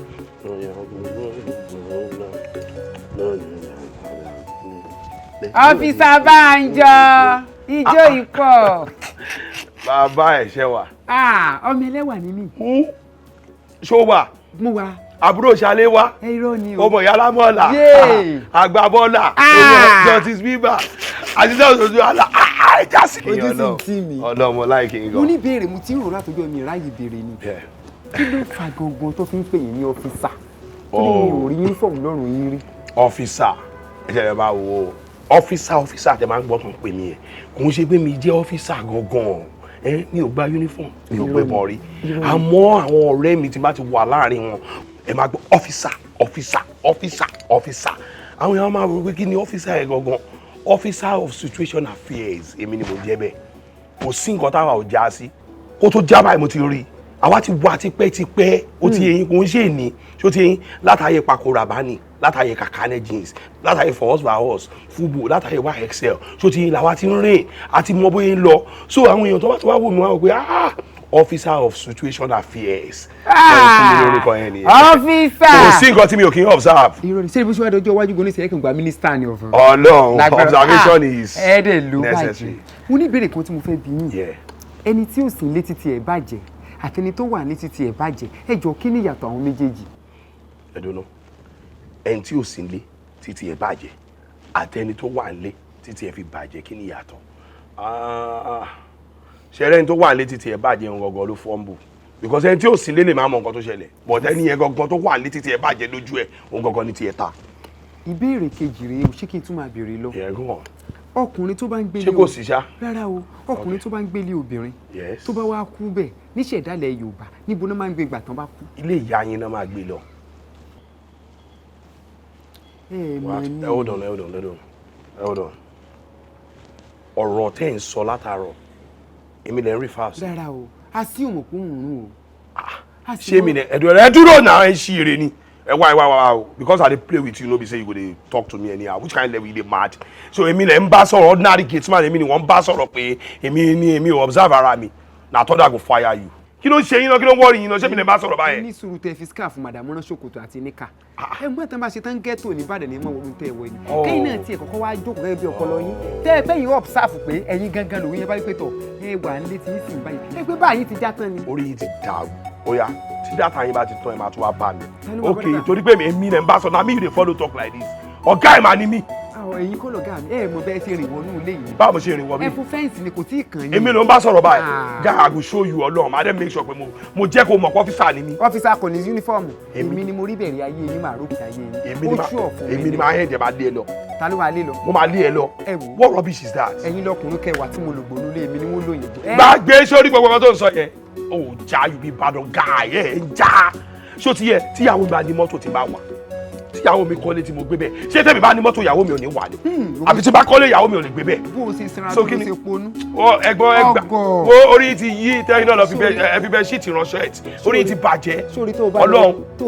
Ọ́físà Bánjọ, ijó ìpọ̀. Bàbá ẹ̀ ṣe wà. Ọmọ ẹlẹ́wà ni mí. Ṣó wà? Mo wà. Àbúrò ṣalé wá. Irọ́ ni o. Ọmọ ìyá lámọ́lá. Àgbà bọ́lá. Justice Bieber. Àti sẹ́wọ̀n tó àlà. Ẹja sì kì í ọlọ́mọ láìkì ń gan. Mo ní béèrè mo ti ń rò látọjọ́ mi ráyè béèrè ni. Kí ló fà gangan tó fi ń pè yín ní ọ́físà? Kí ni mi ò rí uniform lọ́rùn yín rí? Ọ́físà ẹ̀jẹ̀ rẹ̀ bá wo ọ́físà tẹ máa ń gbọ́ tó ń pè mí yẹn. Kò ń ṣe pé mi jẹ́ ọ́físà gangan. Mi ò gba uniform mi ò gbé bọ̀ rí. Àmọ́ àwọn ọ̀rẹ́ mi ti bá ti wà láàrin wọn ẹ máa gbọ́ ọ́físà àwọn èèyàn máa rò pé kí ni ọ́físà yẹn gangan officer of situation affairs èmi ni mo jẹ́ bẹ́ẹ̀ kò sí nǹkan táwa ò já sí kó tó já báyìí mo ti rí àwa ti wá tipẹ́ ó ti yẹn kò ń ṣe ní ṣó ti yẹn látàyè Paco Rabanne látàyè Kakane jeans látàyè for us by us fubo látàyè wa excel ṣó ti yẹn làwa ti ń rìn àti mọ bóyá ń lọ so àwọn èèyàn tó bá tó wá wò mí wá wò pé officer of situation affairs. Officer. kò sí nǹkan tí mi ò kí ń observe. ìròyìn sẹ́ni bó ṣe wá dọjọ́ iwájú gan ní sẹ́yìn kan gba mínísítà ni ọ̀fun. Ọlọ́run observation is necessary. mo ní ìbéèrè kan tí mo fẹ́ bi yín ẹni tí ò sí ní títí ẹ̀ bàjẹ́ àti ẹni tó wà ní títí ẹ̀ bàjẹ́ ẹ jọ kí ni ìyàtọ̀ àwọn méjèèjì. ẹ dùnú ẹni tí ò sí ní títí ẹ̀ bàjẹ́ àti ẹni tó wà ní títí ẹ̀ fi bàjẹ́ kí ni ìyàtọ̀. ṣẹlẹ̀ ní tó wà létí tiẹ̀ bàjẹ́ ń gọ́gọ́ ló fọ́nbù because ẹni tí ò sí lélẹ̀ máa mọ nǹkan tó ṣẹlẹ̀ but ẹni yẹn gọ́gọ́ tó wà létí tiẹ̀ bàjẹ́ lójú ẹ̀ òun gọ́gọ́ ní tiẹ̀ ta. ìbéèrè kejì rèé o ṣé kí n tún máa béèrè lọ. ọkùnrin tó bá ń gbélé ṣé kò sí ṣá. rárá o ọkùnrin tó bá ń gbélé obìnrin tó bá wá kú bẹ́ẹ̀ níṣẹ̀dálẹ̀ Yorùbá níbo náà máa ń gbé ìgbà tán bá kú. ilé ìyá yín náà máa gbé lọ. hold on ọ̀rọ̀ tẹ́ ń sọ látàárọ̀ èmi lè ń rí fast. rárá o a sí òmò kó ń rún o. ṣé mi ní ẹ̀dùn rẹ̀ dúró náà ẹ̀ ń ṣí ire ni Why? Because I dey play with you, no be say you go dey talk to me anyhow. Which kind level you dey mad? So èmi lè ń bá sọ̀rọ̀ ordinary gatesman èmi ni wọ́n bá sọ̀rọ̀ pé èmi observe ara mi. Na thought I go fire you. Kí ló ṣe yín náà, kí ló worry yín náà, ṣé mi lè bá sọ̀rọ̀ báyẹn? Ní sùúrù tẹ fi scarf madam rán ṣòkòtò àti níkà. Ẹ mọ̀ tán bá ṣe tán ghetto ní Ìbàdàn ní mọ̀ wọ́n tẹ́ ẹ̀wọ̀ ni. Kẹ́yìn náà tiẹ̀ kọ́kọ́ wá jókòó gẹ́gẹ́ bí ọpọlọ yín. Tẹ́ ẹ pé yín observe pé ẹ̀yin gangan lòun yẹn bá rí pé tọ̀ ẹ wà nílé tí yín sì ń báyìí. Ẹ pé báyìí ti já tán ni. Orí yìí ti dàrú. Ó yá, tí data yín bá ti tán ẹ máa tún wá bá mi. Okay, torí pé èmi lè ń bá sọ na me you dey follow talk like this. Ọ̀gá ẹ̀ máa ní mí. Ẹ̀yin kọ́ lọ̀gá mi, ẹ mọ̀ bẹ́ẹ̀ ṣe rìn wọnú ilé yìí. Báwo mo ṣe rìn wọ bí? Ẹ fún fẹ́ǹsì ni kò tí ì kàn yín. Èmi ló ń bá sọ̀rọ̀ báyìí. Guy, I go show you Ọlọ́run, máa dẹ́ make sure pé mo jẹ́ kó mọ̀ pé ọ́físà ni mí. Ọ́físà kò ní yúnífọ́ọ̀mù. Èmi ni mo rí bẹ̀rẹ̀ ayé yín máa rókìtà ayé yín. Èmi ni máa hẹ́ ẹ̀jẹ̀ máa lé ẹ lọ. Ta ló máa lé lọ? Mo máa lé ẹ lọ. What rubbish is that? Ẹ̀yin lọkùnrin kẹwàá tí mo lò gbòòlù lé èmi ni wọ́n lóyìn jù. Gbàgbé sórí gbogbo ọmọ tó ń sọ yẹn. Ó já you be bad on guy ẹ̀ ń já. Ṣó ti yẹ tíyàwó mi bá ní mọ́tò tí bá wà? Tíyàwó mi kọ́lé tí mo gbé bẹ́ẹ̀. Ṣé tẹ́mi bá ní mọ́tò ìyàwó mi ò ní wà ní? Àbí tí bá kọ́lé ìyàwó mi ò ní gbé bẹ́ẹ̀. Bó o ṣe sinra tó ṣe ponú. Ẹgbà wo orí ti yí tẹ́yìn náà lọ fi bẹ́ẹ̀ ṣíìtì ránṣẹ́ ẹ̀ orí ti bàjẹ́. Sórí tó o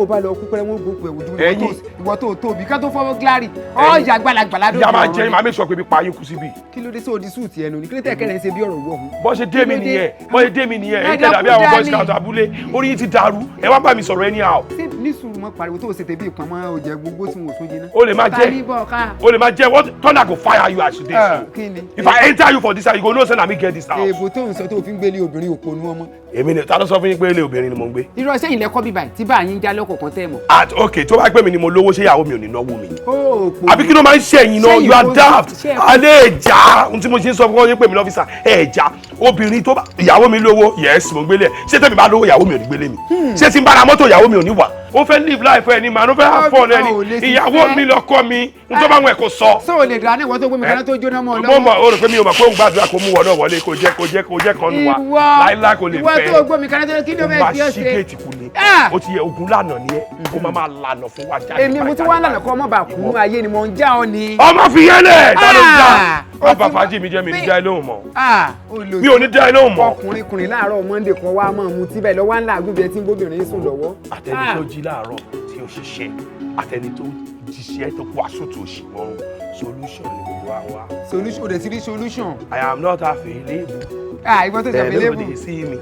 bá lọ kúpẹ́rẹ́ wọn gbogbo ẹ̀wù dúró ìwọ tó tóbi ká tó fọwọ́ gíláàrì ọ̀ọ́yà gbalagbala lójú. Ìyá máa jẹ́ máa make sure pé bí pa yín kú síbi. Kí ló dé sóòdì súùtì ẹnu ni kí ló tẹ̀ kẹ́rẹ́ ṣe bí ọ̀rọ̀ wọ̀ hùn. Bọ́ ṣe dé mi nìyẹn èyí tẹ̀ dàbí àwọn boys scout abúlé orí yín ti dàrú ẹ wá bá mi sọ̀rọ̀ anyhow. Ní sùúrù mọ́ pariwo tó o ṣe tẹ̀bí ìpamọ́ òjẹ̀ gbogbo tí mo sóje náà. O lè máa jẹ́ what thunder go fire you as you dey so. If I enter you for this house you go know say na me get this house. Èèbò tó ń sọ tó fi ń gbélé obìnrin òpònú ọmọ. Èmi ni ta ló sọ fún yín pé ilé obìnrin ni mo ń gbé. Irọ́ sẹ́yìn lẹ́kọ́ bíbá tí bá yín já lọ́kọ̀ọ̀kan tẹ́ mọ̀. Okay tó bá gbé mi ni mo lówó ṣé ìyàwó mi ò ní náwó mi. Àbí kí ló máa ń ṣe ẹ̀yin náà you are daft. Alẹ́ ẹ̀já ohun tí mo ṣe ń sọ fún ọ pé mi lọ́fíìsà ẹ̀já obìnrin tó bá ìyàwó mi lówó yes mo ń gbélé ṣé tẹ́mi bá lówó ìyàwó mi ò ní gbélé mi. Ṣé tí n bá ra mọ́tò ìyàwó mi ò ní wà. Ó fẹ́ live life ẹ ní màá ló fẹ́ have fun ẹ ní ìyàwó mi lọ́kọ mi n tó bá wọn ẹ̀ kò sọ. Sọ ò lè dà ní ìwọ tó gbé mi kaná tó jóná mọ́ ọ lọ́wọ́. Mo mọ̀ o rò pé mi ò mọ̀ pé òun gbàdúrà kó mú wọ náà wọlé kó jẹ́ kan nù wá láíláí kò lè fẹ́. Ìwọ tó gbé mi kaná tó kí ló fẹ́ fi ọ́ ṣe. Ó máa ṣí géètì kù ni ó ti yẹ ogun lànà ni ẹ ó máa lànà fún wa jáde. Èmi mo ti wá lànà kọ́ ọmọ bá kúnú ayé ni mo ń já ọ ni. Ọmọ fi yẹn lẹ̀ ta ló já bàbá fàájì mi jẹ́ mi ní dá ẹ lóhùn mọ́ mi ò ní dá ẹ lóhùn mọ́. Ọkùnrin kùnrin láàárọ̀ Monday kan wá mọ̀ mu tíbẹ̀ lọ́wọ́ ńlá àgùnbẹ̀ tí ń gbóbìnrin sùn lọ́wọ́. Àtẹni tó jí láàárọ̀ tí ó ṣiṣẹ́ àtẹni tó jíṣẹ́ tó kó aṣọ tó ṣì mọ́rún solution ni gbogbo wa wá. Solution òde sí rí solution. I am not available. Ìwọ tó ṣe available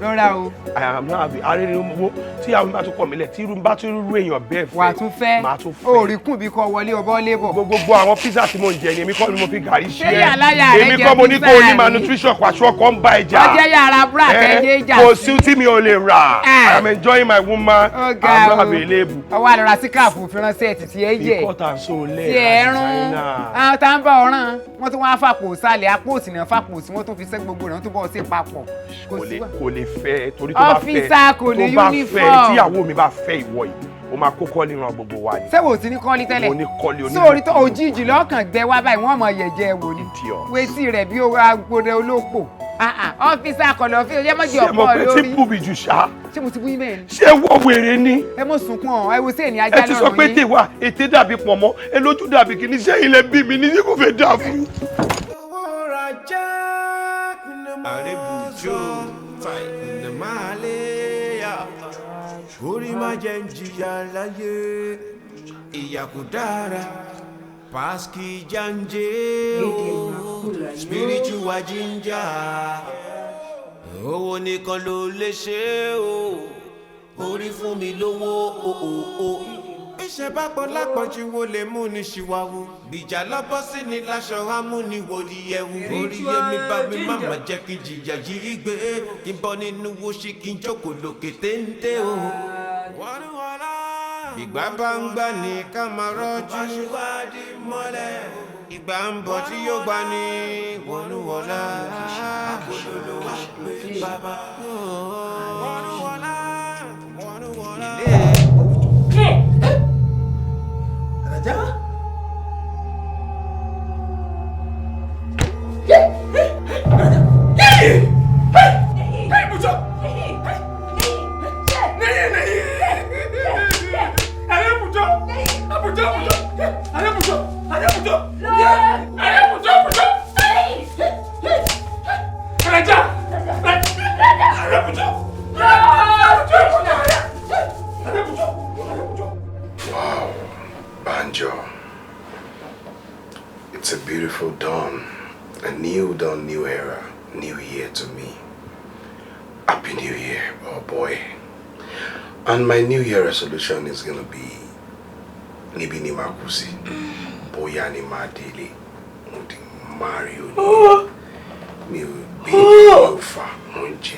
lọ́ra o. I am not available. Arínrínwó tí àwọn bá tún kọ̀ mílẹ̀ tí bá tún rú èèyàn bẹ́ẹ̀ fẹ́. Wà á tún fẹ́. Màá tún fẹ́. Òòrì kùn bí kò wọlé ọbọ̀ lébọ̀. Gbogbo àwọn pizza tí mo ń jẹ ni èmi kọ́ ni mo fi gàrí ṣe é. Ṣé yàrá rẹ jẹ pizza ni? Èmi kọ́ mo ní kó o ní malnutrition pàṣọ kan ń bá ẹ jà. Ọjọ́ yàrá búrà kẹ́jẹ́ jà. Kò sí tí mi ò lè rà. I am enjoying my woman. I am not available. Ọwọ́ àlọ́ra síkàfù fi ránṣẹ́ ti ti ẹ jẹ́. Ìkọ́ta sóòlẹ̀ ti ẹ rún. Àwọn tá ń bá ọ̀ràn wọ́n tún wá fàpò sálẹ̀ apò òsì náà fàpò òsì wọ́n tún fi sẹ́ gbogbo rẹ̀ wọ́n tún bọ́ sí papọ̀. Kò lè fẹ́ torí tó bá fẹ́ ọ́fíìsà kò ní uniform. Tíyàwó mi bá fẹ́ ìwọ yìí o máa kó kọ́lé ran gbogbo wa ni. Ṣé wò ó ti ní kọ́lé tẹ́lẹ̀? Mo ní kọ́lé onílù. Sórí tó òjijì lọ́kàn gbẹ wá báyìí wọ́n mọ yẹ̀jẹ̀ wò ni. Wetí rẹ̀ bí agbóde olóòpò. Ọ́fíìsà kọ̀lọ̀ fi ọjọ́ mọ́jì ọ̀pọ̀ lórí. Ṣé mo pé tí bùbí jù ṣá? Ṣé mo ti bú yín bẹ́ẹ̀ ni? Ṣé wọ́n wèrè ni? Ẹ mọ̀ sunkún ọ̀ ẹ wo sí ẹni ajá lọ́rùn yín. Ẹ ti sọ pé Tiwa ètè dàbí pọ̀nmọ́ ẹ lójú dàbí kìíní ṣé ilẹ̀ bí mi ní ní kò fẹ́ dà fún. Àrèbùjọ ní máa lé yá orí má jẹ́ ń jìyà láyé ìyà kò dára pàṣkì jàǹjẹ́ o spiritual ginger owó nìkan ló lè ṣe o orí fún mi lówó o. Iṣẹ́ bá pọ̀ lápọ̀jù wo lè mú ní ṣìwàwù bìjà lọ́bọ́ sí ni láṣọ amúniwòdì ẹ̀wù orí yẹmi bá mi máma jẹ́ kí n jìyà yìí gbé kí n bọ́ nínú wóṣí kí n jókòó lókè téńté o. Ìgbà bá ń gbà ní ká máa rọ́jú ìgbà ń bọ̀ tí yóò gbà ní wọnúwọlá olólùwà bàbá wọnúwọlá wọnúwọlá. Raja? Happy New Year, oh boy. And my New Year resolution is gonna be Nibi ni makusi, Boya ni madele, Mario ni mi ofa monje.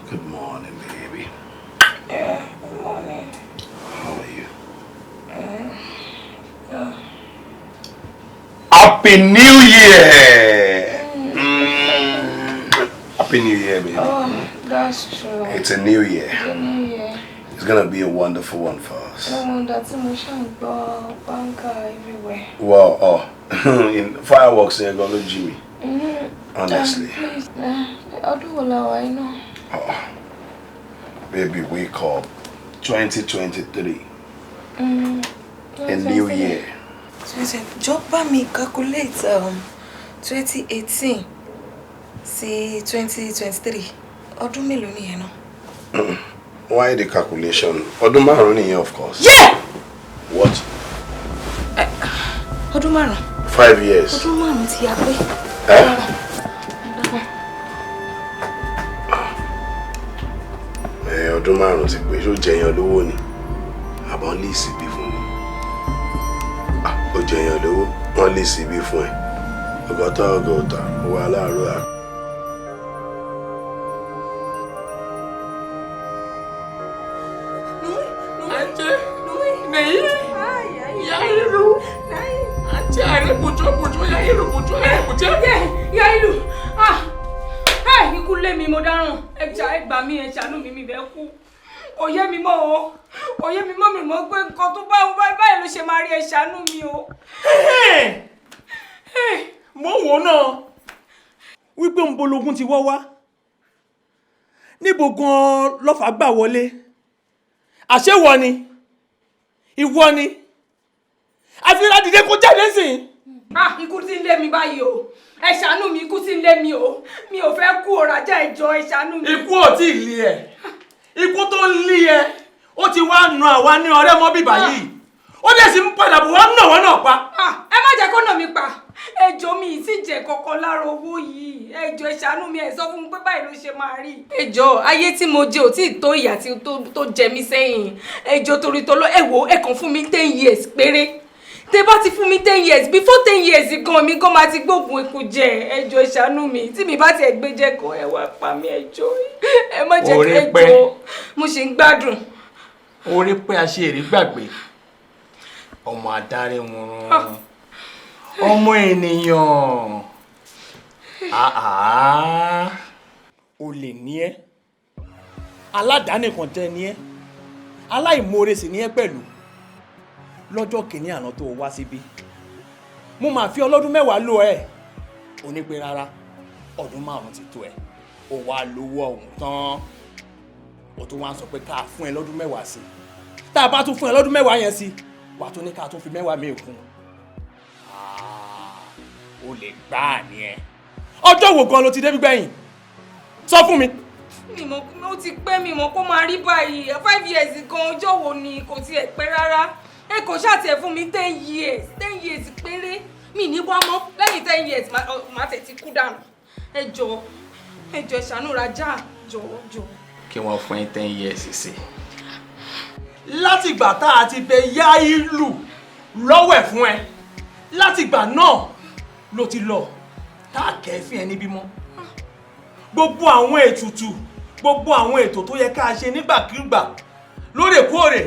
Good morning, baby. Yeah, good morning. How are you? Happy New Year! Happy New Year, baby. Oh, that's true. It's a new year. It's a new year. It's gonna be a wonderful one for us. No, that's emotion, banter everywhere. Well, in fireworks, they're gonna Jimmy. Honestly. Please, I'll do all I know. Oh, baby, wake up. 2023. A new year. Job me calculate 2018 see 2023. Ọdún mélòó nìyẹn náà? Why the calculation? Ọdún márùn nìyẹn, of course. Yeah! What? Ọdún márùn. 5 years. Ọdún márùn tí a pé. Ọdún márùn ti pé ṣó jẹyàn lówó ni. Àbọ̀ lè sí bí fún mi. Ó jẹyàn lówó, wọ́n lè sí bí fún ẹ. Ọgọ́ta owó aláàárọ̀ à. Yailu, ikú lé mi mo dáràn. Ẹ gbà mí, ẹ ṣàánú mi bẹ́ẹ̀ kú. Oyé mi mọ́ o. Oyé mi mọ́ mi mọ́ pé nǹkan tó báyìí ló ṣe máa rí, ẹ ṣàánú mi o. Mo wò náà wípé ń bológun ti wọ́ wá. Níbo gan lọ́fà gbà wọlé? Àṣé wọ ni? Ìwọ ni? Àfihàn dìde kó jáde sìn. Ikú tí ń lé mi báyìí o. Ẹ ṣàánú mi, ikú tí ń lé mi o. Mi ò fẹ́ kú o, Rájà ìjọ, ẹ ṣàánú mi. Ikú ò tí ì lé ẹ. Ikú tó ń lé ẹ, ó ti wá nu àwa ní ọ̀rẹ́ mọ́ bíbá yìí. Ó dẹ̀ sì ń padà bọ̀ wá nà wọ́n náà pa. Ẹ má jẹ́ kó nà mí pa. Ẹ jọ̀ọ́ mi ì tí jẹ kankan lára owó yìí. Ẹ jọ̀ọ́ ẹ ṣàánú mi, ẹ sọ fún mi pé báyìí ló ṣe máa rí. Ẹ jọ̀ọ́ ayé tí mo jẹ ò tí ì tó ìyà tí tó jẹ mí sẹ́yìn. Ẹ jọ̀ọ́ torí tọ́lọ́ ẹ wò ẹ kàn fún mi 10 years péré. Tẹ́ bá ti fún mi 10 years before 10 years gan mi gan máa ti gbógun ikú jẹ. Ẹ jọ̀ọ́ ẹ ṣàánú mi tí mi bá ti gbé jẹ kan ẹ wá pa mí, ẹ jọ̀ọ́. Ẹ má jẹ́ kí ẹ jọ̀ọ́. Mo ṣe ń gbádùn. Orí pé a ṣe èrè gbàgbé. Ọmọ adarí wọn. Ọmọ ènìyàn. O lè ní ẹ́. Aládàánìkan jẹ́ ní ẹ́. Aláìmoore sì ní ẹ́ pẹ̀lú. Lọ́jọ́ kìíní àná tó wá síbí. Mo máa fi ọlọ́dún 10 lò ẹ́. O ní pé rárá, ọdún 5 ti tó ẹ. O wá lówó ọ̀hún tán. O tún wá sọ pé ká fún ẹ lọ́dún 10 sí. Tá a bá tún fún ẹ lọ́dún 10 yẹn sí, wà tún ní ká tún fi 10 mi kún. O lè gbá ní ẹ. Ọjọ́ wo gan ló ti dé gbẹ̀yìn? Sọ fún mi. Mi mọ̀ ó ti pẹ́ mi mọ̀ kó máa rí báyìí. 5 years gan ọjọ́ wo ni kò tiẹ̀ pẹ́ rárá. Ẹ kò ṣàtẹ̀ fún mi 10 years. 10 years péré. Mi ní wá mọ́. Lẹ́yìn 10 years máa tẹ̀ ti kú dànù. Ẹ jọ̀ọ́ ṣàánú Rájà jọ̀ọ́. Kí wọ́n fún ẹ 10 years sí. Látìgbà tá a ti bẹ Yáìlù lọ́wọ́ ẹ̀ fún ẹ. Látìgbà náà ló ti lọ tá a kẹ́fín ẹ níbí mọ́. Gbogbo àwọn ètùtù, gbogbo àwọn ètò tó yẹ ká ṣe nígbàkúgbà lóòrèkóòrè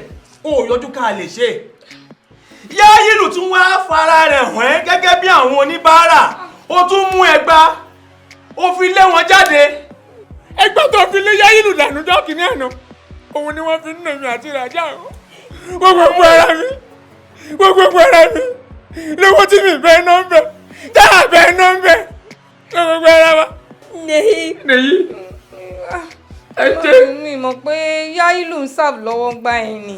ó yọjú ká lè ṣe. Yáìlù tún wá fara rẹ̀ hàn ẹ́ gẹ́gẹ́ bí àwọn oníbàárà. Ó tún mú ẹgbà, ó fi lé wọn jáde. Ẹgbà tó fi lé Yáìlù dànù jọ́ kìíní àná. Òun ni wọ́n fi ń nà mí àti Rájà. Gbogbo ara mi lówó tí mi fẹ́ ná ń bẹ̀. Táà fẹ́ ná ń bẹ̀. Gbogbo ara wa. Nèyí. Ẹ jẹ́. Mi mọ̀ pé Yáìlù ń serve lọ́wọ́ gbá ẹ̀ ni.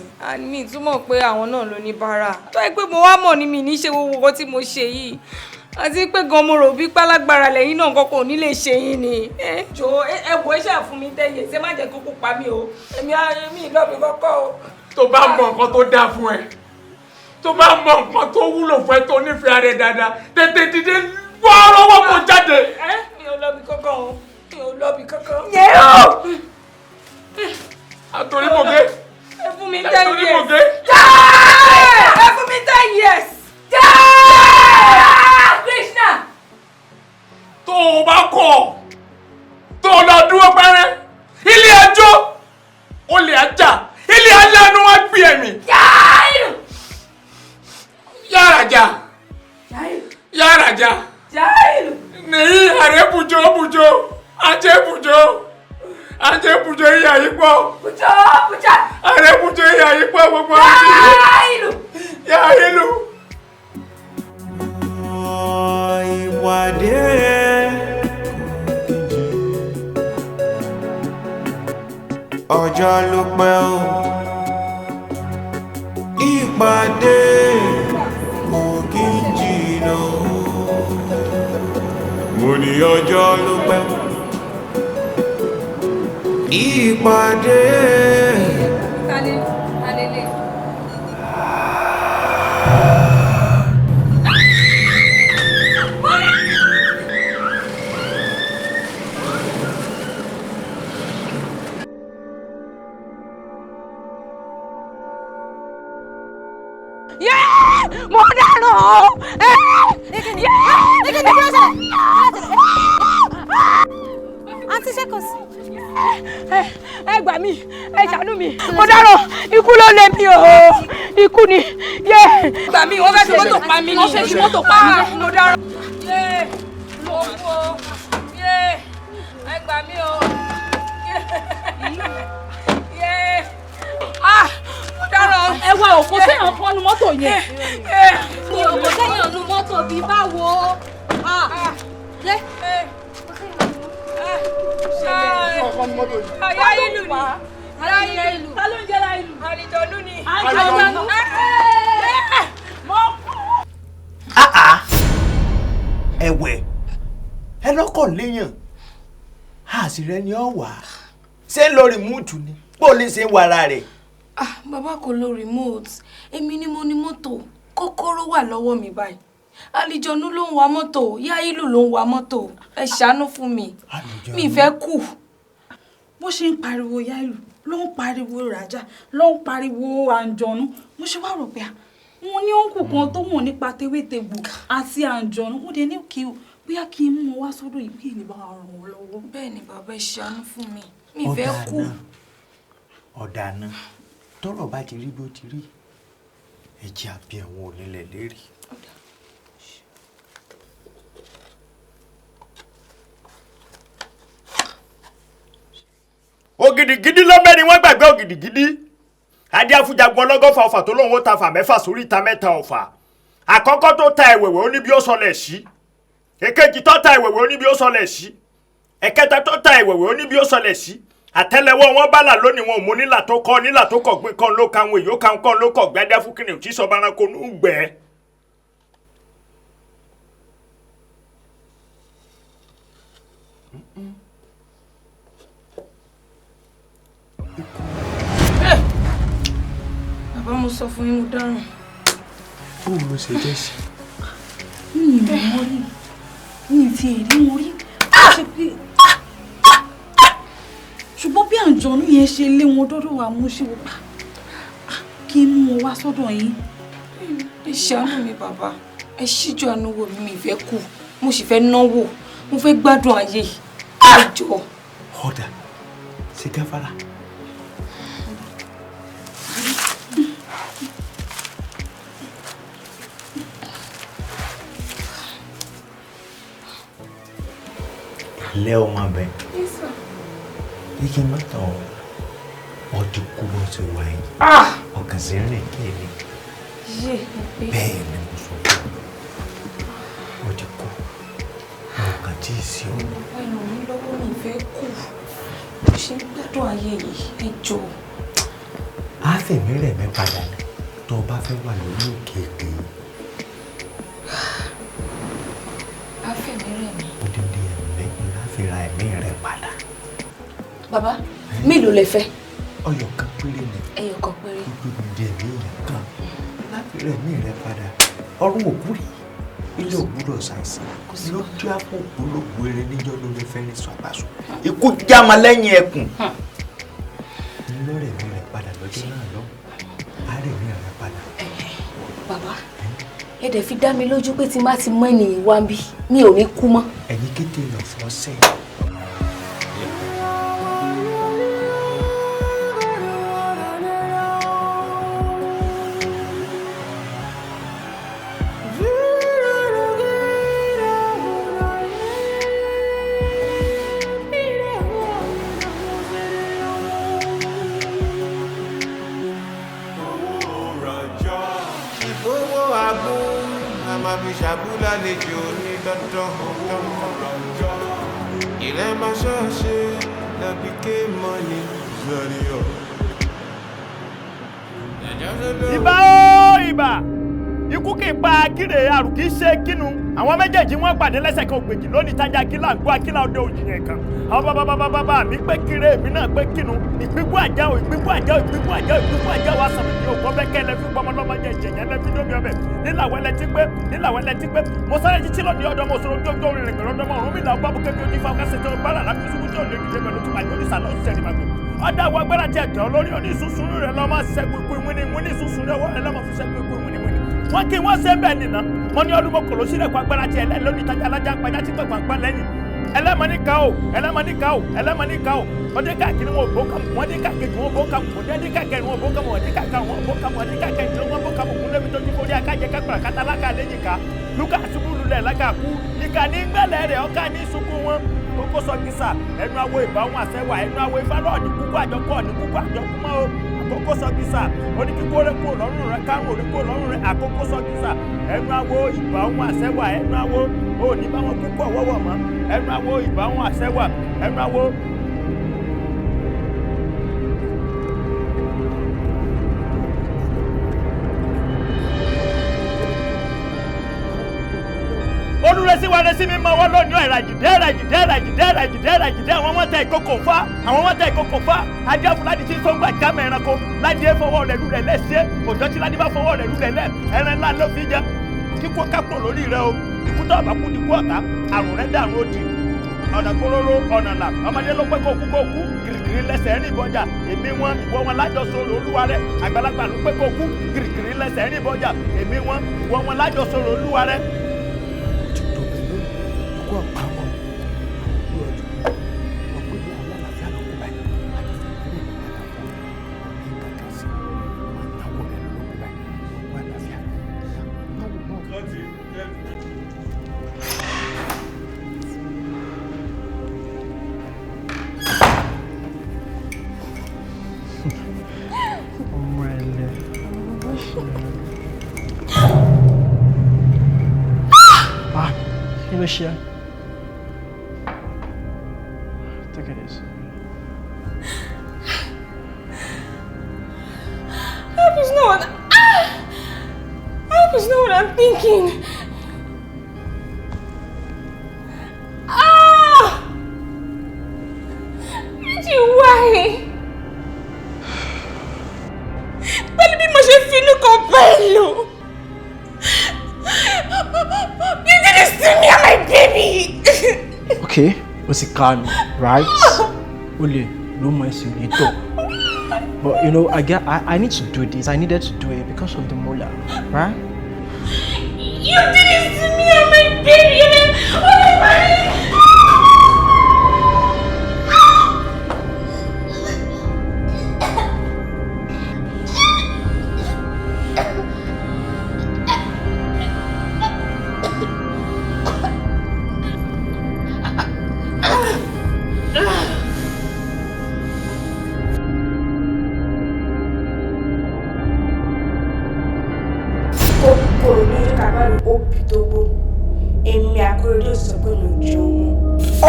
Mi túmọ̀ pé àwọn náà ló ní bára. Tó yẹ pé mo wá mọ̀ ni mi ní ṣe gbogbo nǹkan tí mo ṣe yìí. Àti pé gan mo rò bí pálágbára lẹ́yìn náà kọ́kọ́ ò ní lè ṣe yín ni. Ẹ jọ̀ọ́ ẹ wò ẹ ṣáà fún mi 10 years. Ẹ má jẹ́ kókó pa mí o. Èmi ìlọ́bì kọ́kọ́ o. Tó bá mọ nǹkan tó dáa fún ẹ, tó bá mọ nǹkan tó wúlò fún ẹ tó nífẹ̀ẹ́ rẹ dáadáa tètè dìde wá ọlọ́wọ́ kó jáde. Mi ò lọ bí kankan o. Mi ò lọ bí kankan. Yẹ́ o. Àtòrímọ̀gé. Ẹ fún mi 10 years. Àtòrímọ̀gé. Ẹ fún mi 10 years. Krishna. Tó o bá kọ̀ tó o lọ dúró pẹ́rẹ́ ilé ẹjọ́ olè ajá ilé aláàánú wá gbé ẹ̀mí. Yárajà yárajà nìyí àrẹ bùjọ bùjọ ajé bùjọ ajé bùjọ ìyá yìí pọ̀ àrẹ bùjọ ìyá yìí pọ̀ gbogbo ọdún yá ìlú. Ìwádìí ọjọ́ ló pẹ́ o ìpàdé kò kí n jìnnà o mo ní ọjọ́ ló pẹ́ ìpàdé. Mo dárò àǹtí ṣé kò sí. ẹ gbà mí ẹ ṣàánú mi mo dárò ikú ló lé mi o ikú ni gbà mí wọ́n fẹ́ fi mọ́tò pa mí ni wọ́n fẹ́ fi mọ́tò pa mí mo dárò. Ẹ gbà mí o. Ẹ wá òkú sẹ́yìn kan nu mọ́tò yẹn. Mi ò kò sẹ́yìn nu mọ́tò bíi báwo. Ayá ìlú ni. Ayá ìlú. Ta ló ń jẹ́ láìlú? Àlìjọ̀nú ni. Àlìjọ̀nú. Ẹ̀wẹ̀ ẹ lọ́kọ̀ léèyàn àṣìrẹ ni ọ wà ṣé ń lo rìmúùtù ni bó lè ṣe ń wàrà rẹ̀. Bàbá kò lo remote èmi ni mo ní mọ́tò kọ́kọ́rọ́ wà lọ́wọ́ mi báyìí àlìjọ̀nú ló ń wa mọ́tò yá ìlú ló ń wa mọ́tò ẹ ṣàánú fún mi mi fẹ́ kú. Bó ṣe ń pariwo yá ìlú ló ń pariwo ràjà ló ń pariwo àǹjọ̀nú mo ṣe wá rò pé wọn ní òǹkù kan tó mọ̀ nípa tewétegbò àti àǹjọ̀nú ó dé ní òkè o bóyá kí n mú wá sọ́dọ̀ ìpè lè bá ràn wọ́n lọ́wọ́. Bẹ́ẹ̀ ni bàbá ẹ ṣàánú fún mi mi fẹ́ kú. Ọ̀dà náà tọ́rọ̀ bá ti rí bó ti rí ẹ̀jẹ̀ àbí àwọn onílẹ̀ lérí. Ògìdìgidì lọ́bẹ̀ ni wọ́n gbàgbé ògìdìgidì adé afújagun ọlọ́gọ́fà ọ̀fà tó lóun ó ta fà mẹ́fà sórí ìta mẹ́ta ọ̀fà àkọ́kọ́ tó ta ẹ̀wẹ̀wẹ̀ ó ní bí ó sọlẹ̀ sí èkejì tó ta ẹ̀wẹ̀wẹ̀ ó ní bí ó sọlẹ̀ sí ẹ̀kẹta tó ta ẹ̀wẹ̀wẹ̀ ó ní bí ó sọlẹ̀ sí àtẹ́lẹwọ́ wọn bá là lónìí wọn ò mú nílà tó kọ nílà tó kọ gbé kan ló ka àwọn èyí ó ka kan ló kọ gbẹdẹ fún kìnìún tí sọba ẹranko ń gbẹ. Bàbá mo sọ fún yín mo dáràn. Bó ló ṣe jẹ́ sí. Mi ì mọ̀ wọ́n rí mi ì fi èrí wọn rí ṣùgbọ́n bí àǹjọ̀nú yẹn ṣe lé wọn dọ́dọ̀ wa mú ṣe wọ́pá kí n mú wọn wá sọ́dọ̀ yín. Ẹ ṣàánú mi bàbá ẹ ṣíjú àánú wò mí mi fẹ́ kú mo sì fẹ́ náwó mo fẹ́ gbádùn ayé ẹ jọ̀ọ́. Ọ̀dà ṣe gáfárà. Ilé ọmọ abẹ. Igi mọ́tò ọdún kú bó ti wá yìí. Ọkàn sí rìn kéde. Bẹ́ẹ̀ ni mo sọ fún ọ. Ọdún kú. Ọkàn tí ì sí ọ. Ẹnu mi lọ́wọ́ mi fẹ́ kú. Mo ṣe ń gbádùn ayé yìí ẹ jọ̀ọ́. Á fẹ̀mí rẹ̀ mẹ́ padà ní tó o bá fẹ́ wà lórí òkè pé. Á fẹ̀mí rẹ̀ mi. Odindi ẹ̀mí á fi ra ẹ̀mí rẹ̀ padà. Bàbá mélòó lẹ fẹ́? Ọyọ̀ kan péré ni. Ẹyọ kan péré. Odindi ẹ̀mí yẹn kan láti rẹ̀mí rẹ padà ọrùn òkú rí ilé ògbúdọ̀ ṣàìsàn ló jẹ́ àpò ògbólógbò eré níjọ́ ló lè fẹ́ ní sọ àbáṣọ ikú jáma lẹ́yìn ẹkùn lọ́rẹ̀mí rẹ padà lọ́jọ́ náà lọ àárẹ̀mí rẹ padà. Bàbá ẹ dẹ̀ fi dá mi lójú pé tí má ti mọ ènìyàn wá bí mi ò ní kú mọ́. ẹ̀yin kété lọ fọ́ sẹ́yìn. Ṣàbúlà lè jò ní dandan ilẹ̀ máa ṣọ́ọ̀ṣe lọ́bí ké mọ́ni zọ́ríọ̀. Ìbà ó ìbà ikú kì í pa kíre àrùn kì í ṣe kínú àwọn méjèèjì wọn pàdé lẹ́sẹ̀ kan ògbèjì lónìí tájà kílà ń gbọ́ akílà ọdẹ òjìyàn kan àwọn bàbá mi pé kíre èmi náà pé kínú ìpínkù àjẹ́ wa sàmì ní òkú ọbẹ̀ kẹ́ lẹ́fí gbọmọlọ́mọ jẹ jẹ̀yẹ́ lẹ́fí lómi ọbẹ̀ nílàwẹ́lẹ́ tí pé mo sáré títí lọ́dí ọ̀dọ́ mo sọ̀rọ̀ tó tó rìnrìn pẹ̀lú ọ̀dọ́mọ ọ̀run mi là bá bukẹ́ bí ojú fa kásẹ̀ tó bára lábí ìṣubú tí ò lè dìde pẹ̀lú tó pàyọ́ nísà lọ́sùn sẹ́ni màgbé ọ̀dà àwọn agbára tí ẹ̀tọ́ lórí oníṣùsùn rẹ̀ lọ́ máa ṣiṣẹ́ gbogbo ìwé ìṣùsùn rẹ̀ wọ́n lọ́ máa fi ṣiṣẹ́ gbogbo ìwé wọ́n kí wọ́n ṣe bẹ́ẹ̀ nìna wọ́n ní ọdún mọ́kànlá sílẹ̀ kó agbára tí ẹlẹ́ lónìí tajà alájà apájá tí pẹ̀pẹ̀ àgbà lẹ́yìn ẹlẹ́mọ̀ní ká o ọdẹ káàkiri wọn bó kàmù wọn dé káàkiri wọn bó kàmù wọn dé káàkiri wọn bó kàmù wọn dé káàkiri wọn bó kàmù wọn dé káàkiri wọn bó kàmù kún lẹ́bi tó ti forí akájẹ kápẹ́rẹ́ kátà lákà lẹ́yìn ká lúkà ṣubú lulẹ̀ lákàkú ìkà ní gbẹ̀lẹ̀ rẹ̀ ọ̀ká ní sunkún wọn kókó sọ kìsà ẹnu awo ìbá wọn àṣẹwà ẹnu awo ìfá náà ní kúkú àjọkọ ní kúkú àjọkú mọ́ o àkókò sọ kìsà oníkíkó rẹ kó lọ́rùn rẹ káwọn oníkó lọ́rùn rẹ àkókò sọ kìsà ẹnu awo ìbá wọn àṣẹwà ẹnu awo òní bá wọn kúkú ọ̀wọ́wọ́ mọ́ ẹnu awo ìbá wọn àṣẹwà ẹnu awo. olùrẹsí wa rẹsí mi máa wọ́n lónìí ẹ̀ràjìdẹ́ àwọn wọn tẹ ìkókò fá adéhùn láti tí sọ́ngbà jámẹ̀ ẹranko láti ẹ̀ fọwọ́ rẹ̀ lulẹ̀ lẹ́sẹ̀ òjò tí láti bá fọwọ́ rẹ̀ lulẹ̀ lẹ́ ẹran ńlá ló fi jẹ kíkó kápò lórí rẹ o ikú tó ọ̀bà kú ní kú ọ̀tá àrùn rẹ̀ dàrú òdì ọ̀nà gbólóró ọ̀nà là ọmọdé ló pẹ́ kó kú gìrìgìrì lẹ́sẹ̀ ẹ̀rín ìbọjà èmi wọn ìwọ wọn lájọsọ̀rọ̀ olúwa rẹ̀ àgbàlagbà ló pẹ́ kó kú gìrìgìrì lẹ́sẹ̀ ẹ̀rín ìbọjà èmi wọn ìwọ wọn lájọsọ̀rọ̀ olúwa rẹ̀. Share. Take it easy. I hope it's not what I'm thinking. Why? Pẹ̀lú bí mo ṣe finú kan pẹ̀lú. You did this to me and my baby. Okay, what's it called, right? Only no more later. But you know, I need to do this. I needed to do it because of the molar, right? You did this to me and my baby.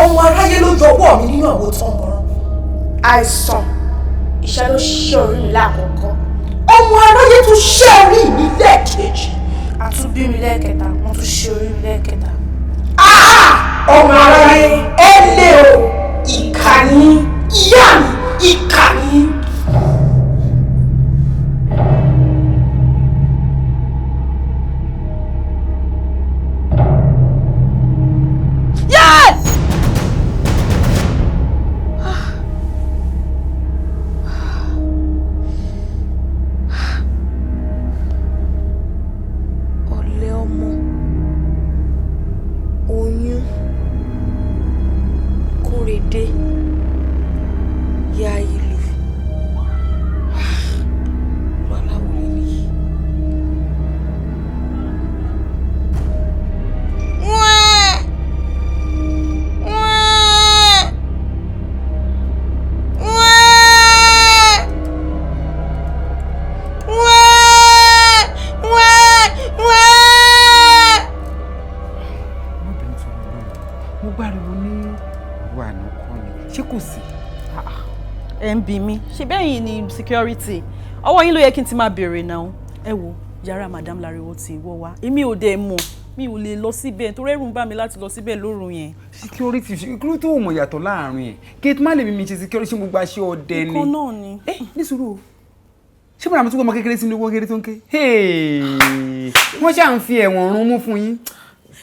Ọmọ aráyé ló yọ ọwọ́ mi nínú àwo tán mọ́rán. Àìsàn ìṣẹ́ ló ṣe orí mi lákọ̀ọ́kọ́. Ọmọ aráyé tún ṣe orí mi lẹ́ẹ̀kejì. Àtúnbí mi lẹ́ẹ̀kẹta, wọ́n tún ṣe orí mi lẹ́ẹ̀kẹta. Ọmọ aráyé ẹ lé o, ìkà ni ìyá mi, ìkà ni. dé ya ìlú wàhálà wò lélẹ́yìí. mo gbàriwo ní ìwà àná kọ́ ni ṣé kò sí. ẹ ń bi mí ṣe bẹ́yìn ni security ọwọ́ yín ló yẹ kí n ti máa béèrè náà ẹ wo yàrá madam lariwo ti wọ́ wa èmi ò dẹ̀ mọ̀ mi ò lè lọ síbẹ̀ torí ẹ̀rù ń bà mí láti lọ síbẹ̀ lóru yẹn. security kí ló tó mọ̀ yàtọ̀ láàrin ẹ̀ gate má lè mímí ṣe security ṣé mo gba ṣé ọdẹ ni. nǹkan náà ni. ní sùúrù o ṣé bọ́dà mi tún gbọ́ ọmọ kékeré sínú owó kékeré tó ń ké wọ́n ṣáà ń fi ẹ̀wọ̀n rún mú fún yín.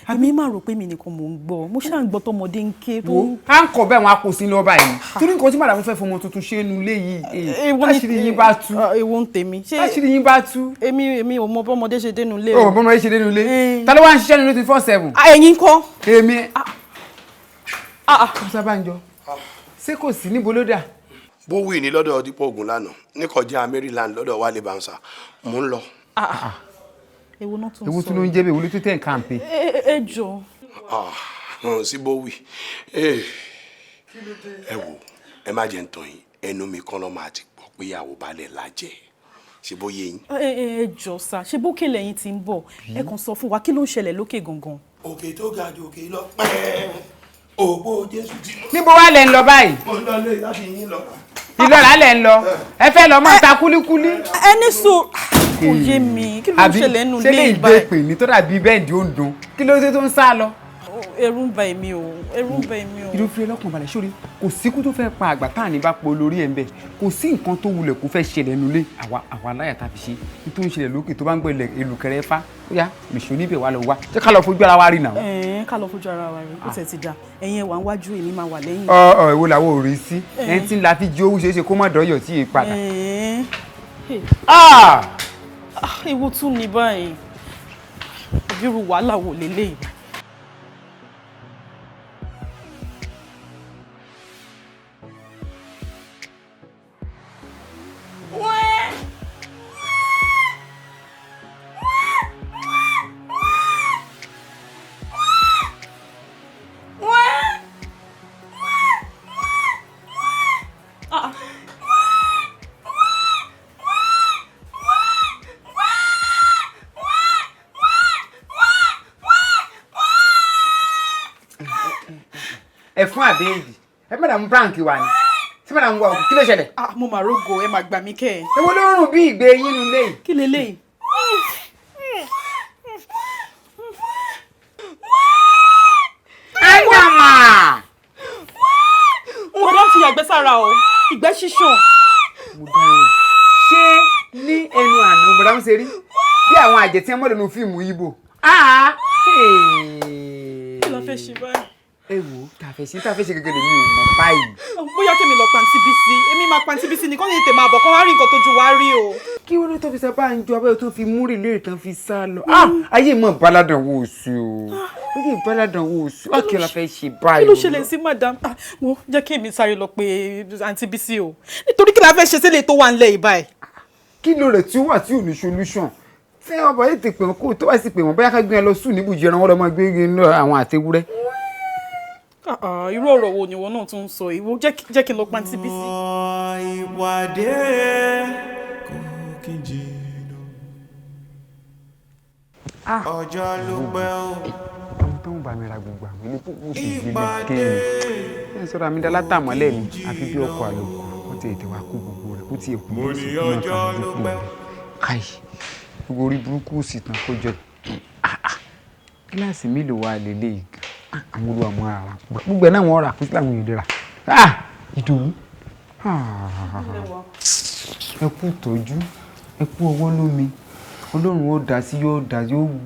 èmi máa rò pé mi nìkan mò ń gbọ́ mo ṣáà ń gbọ́ tọmọdé ń ké tó. wo à ń kọ bẹ́ẹ̀ wọn a kò sí ní ọba yìí torí nǹkan tí màdàmú fẹ́ fọmọ tuntun ṣe é nu ilé yìí láṣìírí yín bá tú. èwo ń tèmi. láṣìírí yín bá tú. èmi ò mọ bọ́mọdé ṣe dénú ilé o. bọ́mọdé ṣe dénú ilé. ta ló wá ń ṣiṣẹ́ nínú 24/7. ẹ̀yin kọ́. èmi. Ọ̀sánbànjọ ṣé kò sí níbo ló dà. bó wí ní lọ́dọ̀ dípò ògùn lánàá ní kọjá Maryland lọ́dọ̀ Wálé Bánsà mò ń lọ. èwo náà tún sọ. èwo tún ló ń jẹ́ bẹ́ẹ̀ wọlé tó tẹ̀ ń kàǹpé. ẹ jọ. sí bó wí ẹ wò ẹ má jẹ́ ń tàn yín ẹnu mi kan lọ́ máa ti gbọ́ pé ìyàwó balẹ̀ lájẹ́ ṣe bó yé yín. ẹ jọ sá ṣe bókè lẹ́yìn tí ń bọ̀ ẹ kàn sọ fún wa kí ló ń ṣẹlẹ̀ lókè gangan. òkè tó ga ju òkè lọ òpó Jésù ti lọ. níbo wá lẹ ń lọ báyìí. mo ń lọ lé láti yín lọ. ìlọra lẹ ń lọ ẹ fẹ́ lọ máa ta kúlíkúlí. ẹni sùn kò yé mi kí ló ń ṣẹlẹ̀ nínú ilé ìbáyìí. ṣé lè gbé pè ní tó dàbí bẹ́ẹ̀dì ó ń dun kí ló dé tó ń sá lọ. ẹ̀rù ń bà èmi o ẹ̀rù ń bà èmi o. irú fi ọlọ́kàn balẹ̀ sórí kò síkú tó fẹ́ pa àgbà tá à ní bá po lórí ẹ̀ ń bẹ̀ kò sí nǹkan tó wulẹ̀ kó fẹ́ ṣẹlẹ̀ nulẹ̀ àwa aláyà tá a fi ṣe ní tó ń ṣẹlẹ̀ lókè tó bá ń gbọ́ èlùkẹrẹ fá ó yá mèṣó níbẹ̀ wà lọ wá jẹ́ ká lọ fojú ara wa rí nà. ká lọ fojú ara wa rí ó tẹ̀ ti dà ẹ̀yin ẹ̀wà ń wájú èmi máa wà lẹ́yìn. èwo làwọn ò rí sí ẹni tí ń la fi jí owó ṣeéṣe kó má dọ́yọ̀ tí èé padà. ewu tún ní báyìí ìbírú wàhálà wò lélẹ́yìí. ẹ̀fún àbẹ́ẹ̀dì ẹ mẹ́ta mú prank wa ni tí mẹ́ta mú wa òkú kí ló ṣẹlẹ̀. mo mà rógo ẹ mà gbà mí kẹ́ ẹ. èwo ló rùn bí ìgbé yín nu lé. kí leléyìí. ẹ̀yàmà. mo dán ti yàgbẹ́ sára o ìgbẹ́ ṣíṣàn. mo dáhùn ṣé ní ẹnu àná mo dáhùn ṣe rí bí àwọn àjẹ tí wọ́n mọ̀ lẹ́nu fíìmù Ìgbò. kí ló fẹ́ ṣe báyìí. ẹ wo tàfẹ́ ṣe gẹ́gẹ́ lèmi ò mọ̀ báyìí. bóyá kí mi lọ pàǹtí bísí èmi máa pàǹtí bísí nìkan ní ètè máa bọ̀ kọ́ wá rí nǹkan tójú wá rí o. kí wọ́n ló tó fi sábà ń jọ abẹ́rẹ́ tó fi múrì lórí tán fi sá lọ. ayé mọ̀ baladan wo sí o ayé baladan wo sí o kí la fẹ́ ṣe báyìí. kí ló ṣẹlẹ̀ sí madam wo jẹ́ kí èmi sáré lọ pé àǹtí bísí o nítorí kí la fẹ́ ṣe sílẹ̀ tó wà ńlẹ̀ yìí báyìí. kí ló rẹ̀ tí ó wà tí ò ní solution fẹ́ ọba yìí ti pè wọ́n kó tó wá sí pè wọ́n bóyá ká gbé ẹ lọ sùn níbùjẹ́ ẹran wọn lọ máa gbé àwọn àtewúrẹ́. irú ọ̀rọ̀ wo ni wọn náà tún ń sọ ìwọ jẹ́ kí n lọ pàǹtí bísí. ìpàdé kò kí n jìnnà ọjọ́ ló pẹ́ o. tó ń bá mi ra gbogbo àwọn ilé púpù sí ìgbélé kéèyàn ẹ sọ́ra mi dá látàmọ́lẹ̀ ni àfi bí ọkọ̀ àlòkù ó ti ètè wá kú gbogbo rẹ̀ kó ti èkú mo ní ọjọ́ ló pẹ́. káì gbogbo orí burúkú sì tán kó jọ kíláàsì mélòó wà lélẹ́yìí àwọn olú àwọn ará gbogbo ẹ̀ náà wọ́n rà kó sí làwọn èèyàn rà ìdòwú ẹ kú tọ́jú ẹ kú ọwọ́ lómi ọlọ́run ó dá sí yóò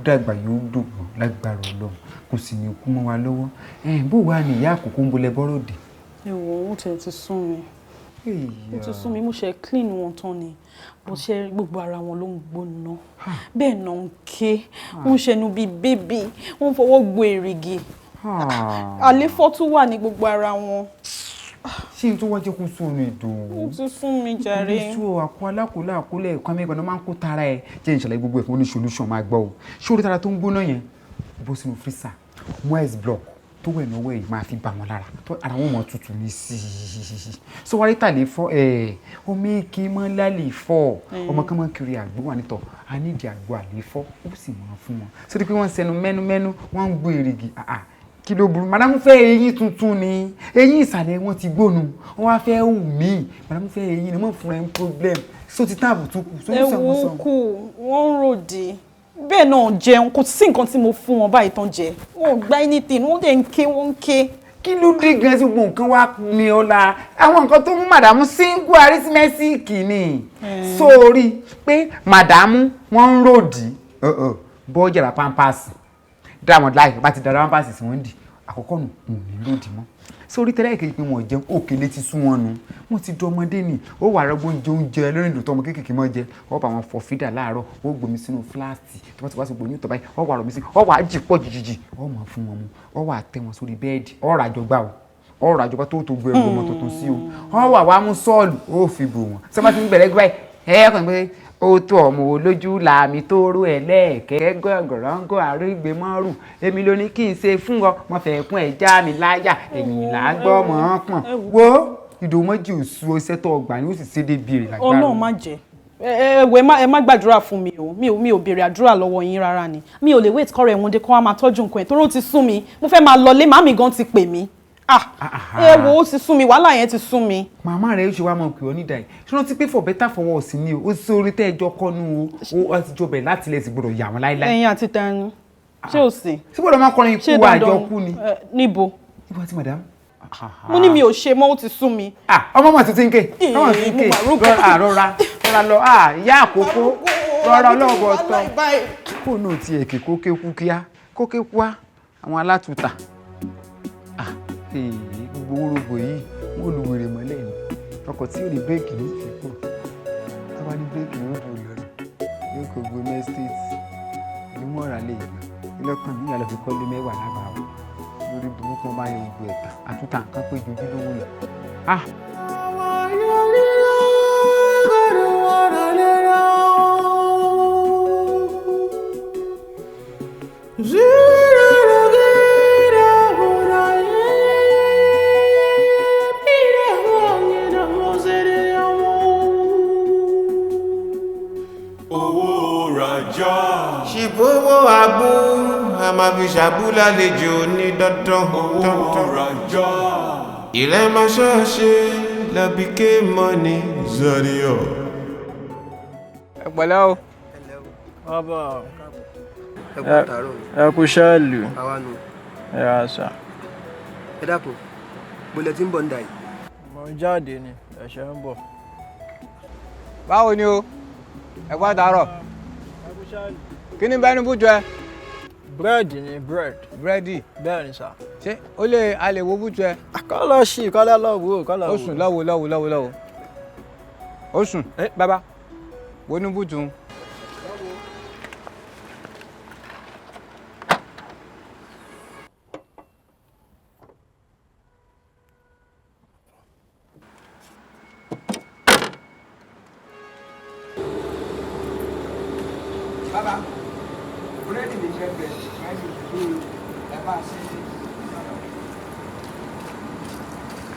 dàgbà yóò dògbò lágbára ọlọ́run kò sì ní kú mọ́ wa lọ́wọ́ bó wà ní ìyá àkókò ń bolẹ̀ bọ́rọ̀ dé. ẹ wò ó tẹ̀ ti sún mi ó ti sún mi mo ṣe clean wọn tán ni bó ṣe gbogbo ara wọn ló ń gbóná bẹ́ẹ̀ náà ń ké ń ṣẹnu bíi bébì ń fọwọ́ gbo èrìgì àléfọ́ tún wà ní gbogbo ara wọn. ṣé n tó wọ́n jẹ́ kó sóòrùn ìdòwú. ó ti sún mi jàre. oníṣòwò àkó alákòólá àkólẹ̀ ẹ̀kọ́ amẹ́gbọ̀n náà máa ń kó tara ẹ̀ jẹ́ ìṣẹ̀lẹ̀ gbogbo ẹ̀kọ́ ní solution máa gbọ́ o ṣé orí tara tó ń gbóná yẹn bó sínú freezer mú ice block tó wẹ̀ lọ́wọ́ yìí máa fi bà wọ́n lára tó ara wọn mọ̀ tutù ní sí i so wáyé tà lè fọ́ omi kí mọ́ lálẹ́ fọ́ ọmọ kan mọ́ kiri àgbo wà nítọ̀ a nídìí àgbo àlè fọ́ ó sì mọ̀ fún wọn sórí pé wọ́n ń sẹnu mẹ́numẹ́nu wọ́n ń gbó èrìgì kí ló burú madamu fẹ́ eyín tuntun ni eyín ìsàlẹ̀ wọn ti gbónu wọn wá fẹ́ hù mí madamu fẹ́ eyín ni wọ́n fún ẹ ń problem so ti táàbù tún kù. ewu kù wọ́n ń ròde bẹ́ẹ̀ náà jẹun kò sí nǹkan tí mo fún wọn báyìí tán jẹ wọn ò gba anything wọ́n dẹ̀ ń ké wọ́n ń ké. kí ló dé gan sí gbogbo nǹkan wá ní ọ̀la àwọn nǹkan tó mú madamu single arithmetic ni sórí pé madamu wọ́n ń ròdì bọ́ọ̀jà la pampers dáwọn láì bá ti dára pampers sí wọ́n dì àkọ́kọ́ nù ní ròdì mọ́ sórí tẹ́lẹ̀ kejì pé wọ́n jẹun òkèlè ti sún wọn nu wọ́n ti dọmọdé ni ó wà rẹ́gbọ́n oúnjẹ lórí ìdòtọ́ ọmọ kéékèèké mọ́ jẹ ó bá wọn fọ fídà láàárọ̀ ó gbomi sínú fúláàsì tó bá ti wá sí gbòmí ìtọ́ báyìí ó wà rọ̀mí sí ó wà á jì pọ̀ jìjì ó mọ̀ fún wọn mu ó wà á tẹ́ wọn sórí bẹ́ẹ̀dì ó rà àjọgbá o ó rà àjọgbá tó gbé ẹgbẹ́ ọmọ tuntun sí o ó wà wá mú sọ́ọ̀lù ó fi bò wọn sọ ti ń bẹ̀rẹ̀ gbáyìí kàn pé ó tó ọmọ olójú làmì tó rú ẹ lẹ́ẹ̀kẹ́ gọ̀gọ̀rọ̀ǹgọ̀ àrígbémọ́rù èmi ló ní kí n ṣe fún ọ wọn fẹ́ kún ẹ já mi láyà ẹ̀yìn là ń gbọ́ mọ́ pọ̀n wo ìdòmọ́jì òṣù ọṣẹ́ tó ọgbà ni ó sì ṣe débi èrè lágbára. Ọlọ́run má jẹ́ ẹ má gbàdúrà fún mi o mi ò béèrè àdúrà lọ́wọ́ yín rárá ni mi ò lè wait kọ́rọ̀ ẹ̀wọ̀n dé kó wá máa tọ́jú nǹkan ẹ̀ tó rò ti sún mi mo fẹ́ máa lọlé màmí gan ti pè mí wo ó ti sún mi wàhálà yẹn ti sún mi. màmá rẹ yóò ṣe wá mọ pé ọ nídàá yìí ṣé wọn ti pé for better for worse ni o ó sí orí tẹ́ ẹjọ́ kọ́nu o ó ti jọ bẹ̀rẹ̀ láti ilẹ̀ sì gbọdọ̀ yà wọ́n láíláí. ẹ̀yin àti tani ṣé o sì. sí gbọdọ̀ máa kọrin ikú àjọ kú ni. níbo. níbo àti madam. mo ní mi ò ṣe mọ́ ó ti sún mi. ọmọ mọ̀ tuntun ké ọmọ tuntun ké rọra lọ ìyá àkókò rọra ọlọ́ọ̀bọ̀ tán kó náà ti ẹ̀kẹ́ kóké kú kíá kóké kú á àwọn alátùtà gbogbo orogbo yìí wọn ò lu wèrè mọ́lẹ̀ ni ọkọ̀ tí yóò ní bírèkì ní ìfipò tó bá ní bírèkì yóò bò lórí yóò kó gbó mẹ́sítẹ́ẹ̀tì ní mọ́ra lè yàn ilẹ̀kùn ní ìyàlọ́ fi kọ́lé mẹ́wàá lábàá wọn lórí burúkú wọn bá yẹ gbogbo ẹ̀ta àtúntà nǹkan pé ju ojúlówó lọ. ṣìbówó abú àmàbíṣàbú lálejò ní dandan ilẹ̀ máa ṣọ́ọ̀ṣe làbíké mọ́ni zọríọ̀. ẹ pẹ̀lẹ́ o ẹ kú ṣáàlù ẹ àṣà. ẹ dákun bólẹ̀ tí ń bọ̀ ń dà yìí. mo jáde ni ẹ̀ṣẹ̀ ń bọ̀. báwo ni o ẹ kú àtàárọ̀ kí ni bẹ́ẹ̀ ni bújọ ẹ. búrẹ́dì ni búrẹ́dì. bẹ́ẹ̀ ni sà. ṣé o lè a lè wo bújọ ẹ. kọ́ lọ sí kọ́ lọ wo kọ́ lọ wo. ó sùn lọ́wọ́. ó sùn bàbá wo ni bújọ. Baba, búrẹ́dì ní fẹ́fẹ́ láti ìlú ẹ bá ṣe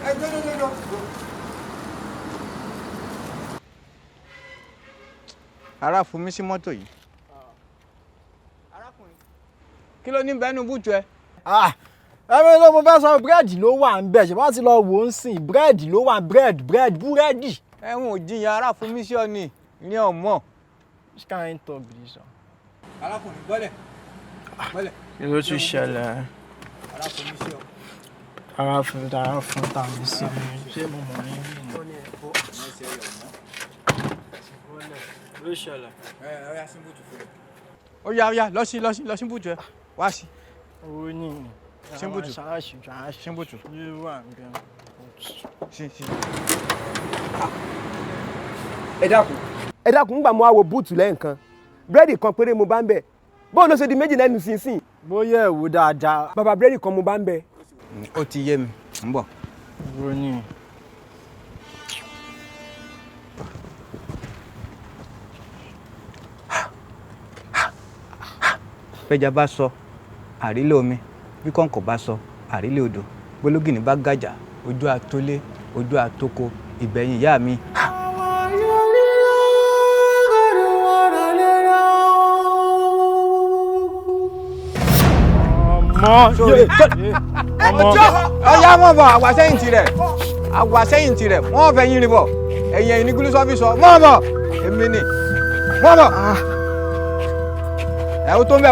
é. Jọ́jọ́jọ́jọ́. Ara fún mi sí mọ́tò yìí. Kí ló ní bẹ́ẹ̀ nu bútu ẹ? Ẹ̀mí ló mo fẹ́ sọ búrẹ́dì ló wà ń bẹ̀ ṣe bá ti lọ wò ó ń sìn búrẹ́dì ló wà búrẹ́dì. Ẹ̀wọ̀n ò jiyàn ara fún mi sí ọ ni ní ọmọ. Which kind talk be this one? Arákùnrin bọ́lẹ̀. Kí ló tún ṣẹlẹ̀? Ara fún tàbí sí mi. Ṣé mo mọ̀ ní bí ni? Ló ṣẹlẹ̀. Ọya sí bùtù fún mi. Ó yá lọ sí bùtù ẹ. Wá sí. Owó ní Ṣímbùtù. Ṣímbùtù. Yóò wà ń bẹ̀. Sí. Ẹ dákun nígbà mo wá wo búùtù lẹ́ẹ̀kan búrẹ́dì kan péré mo bá ń bẹ̀ bóun ló ṣe di méjì lẹ́nu sínsìn. bóyá ẹ̀wò dáadáa. bàbá búrẹ́dì kan mo bá ń bẹ̀. Ó ti yé mi ń bọ̀. Owó ní. bẹ́jà bá sọ àrílé omi bí kọ̀ǹkọ̀ bá sọ àrílé odò gbólógìnì bá gàjà ojú àtólé ojú àtòkò ìgbẹ̀yìn ìyá mi. ọjà mọ̀ bọ̀ àwàsẹ́yìn tirẹ̀ wọ́n fẹ́ yín rí bọ̀ ẹ̀yìn ní gúlúsù ọ́fíìsì mọ̀ bọ̀ èmi ni mọ̀ bọ̀ ẹ̀wọ̀n tó ń bẹ̀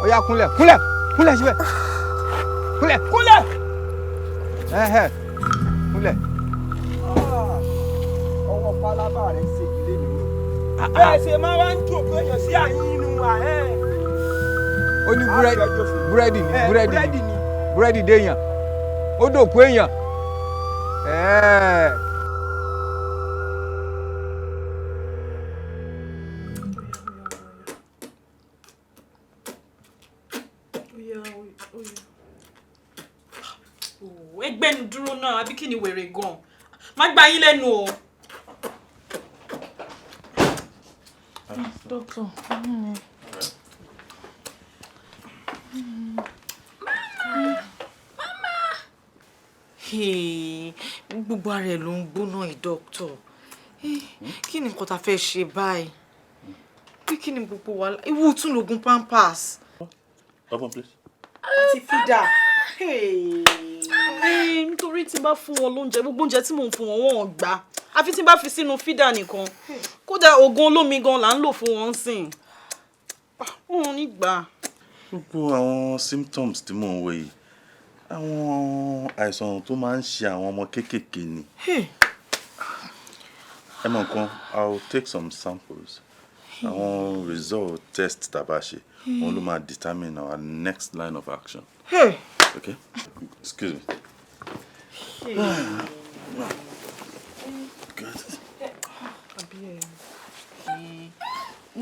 ọjà kúnlẹ̀ síbẹ̀ kúnlẹ̀ kúnlẹ̀. ọwọ́ pálábà rẹ̀ ṣe ilé nínú bẹ́ẹ̀ ṣe máa wá ń jòkó èèyàn sí àyín inú wa. ó ní búrẹ́dì déèyàn ó dòkú èèyàn. ẹgbẹ́ ni dúró náà àbí kí ni wèrè gan-an má gbá yín lẹ́nu o. Doctor, gbogbo ara ẹ̀ ló ń gbóná yìí dókítà kí ni nǹkan tá a fẹ́ ṣe báyìí bí kí ni gbogbo wa ewu tún lògùn pampers. Open please. àti fídà. Nítorí tí n bá fún wọn lóúnjẹ gbogbo oúnjẹ tí mò ń fún wọn wọn ò gbà àfi tí n bá fi sínú fídà nìkan kódà oògùn olómi gan là ń lò fún wọn sìn wọn ò ní gbà. Gbogbo àwọn symptoms tí mò ń wò yìí àwọn àìsàn tó máa ń ṣe àwọn ọmọ kéékèèké ni. Ẹ mọ̀ nǹkan, I'll take some samples. Àwọn result test tá a bá ṣe wọn ló máa determine our next line of action. Okay? Excuse me.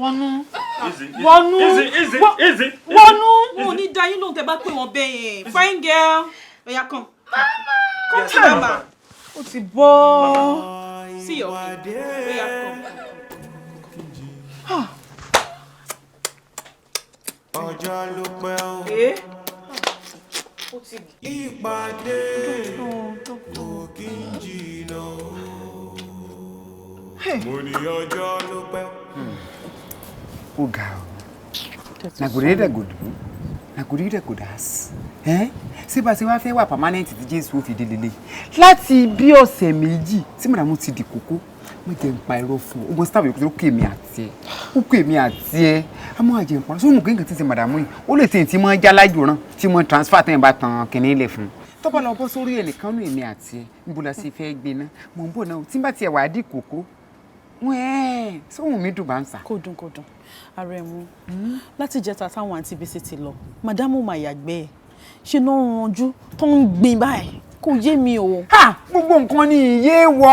Wọnú. Easy. Wọnú. Wọn ò ní dá yín lóhùn tẹ́ bá pè wọ́n bẹ́ẹ̀ yẹn. Fine girl. Oya come. Come to mama. Ó ti bọ́. See your kid. Oya come. Ọjọ́ ló pẹ́ o. Ìpàdé kò kí n jìnnà o. Mo ní ọjọ́ ló pẹ́. Ó ga ọ nàgòdìdẹ kò dà sí ṣé bá ṣe wá fẹ́ wà permanent tí Jésù ó fi dé lélẹ̀ láti bí ọ̀sẹ̀ méjì tí màdàmú ti di kókó mo jẹ́ ń pa irọ́ fún ọ ọgbọ́n sítáàbù yòókù tó kó èmi àti ẹ àmọ́ àjẹ́ ìpọ́n sóhun kí nǹkan tí ń ṣe màdàmú yìí ó lè tẹ̀yìn tí mo ń já lájò rán tí mo transfer tẹ̀yìn bá tan kìnní ilẹ̀ fún un tọ́pọ̀ lọ bọ́ sórí ẹnìkan nù èmi àti ẹ níbo la ṣe fẹ́ gbé ná mò ń bọ̀ náà tí n bá tiẹ̀ wà á dì kókó sóhun mi dùn bá ń sà. Kò dùn ààrẹ mu láti jẹta táwọn àǹtí Bísí ti lọ màdámù mà yàgbẹ́ ẹ̀ ṣe náà ranjú tó ń gbin báyìí kò yé mi o. gbogbo nǹkan ni ìyé wọ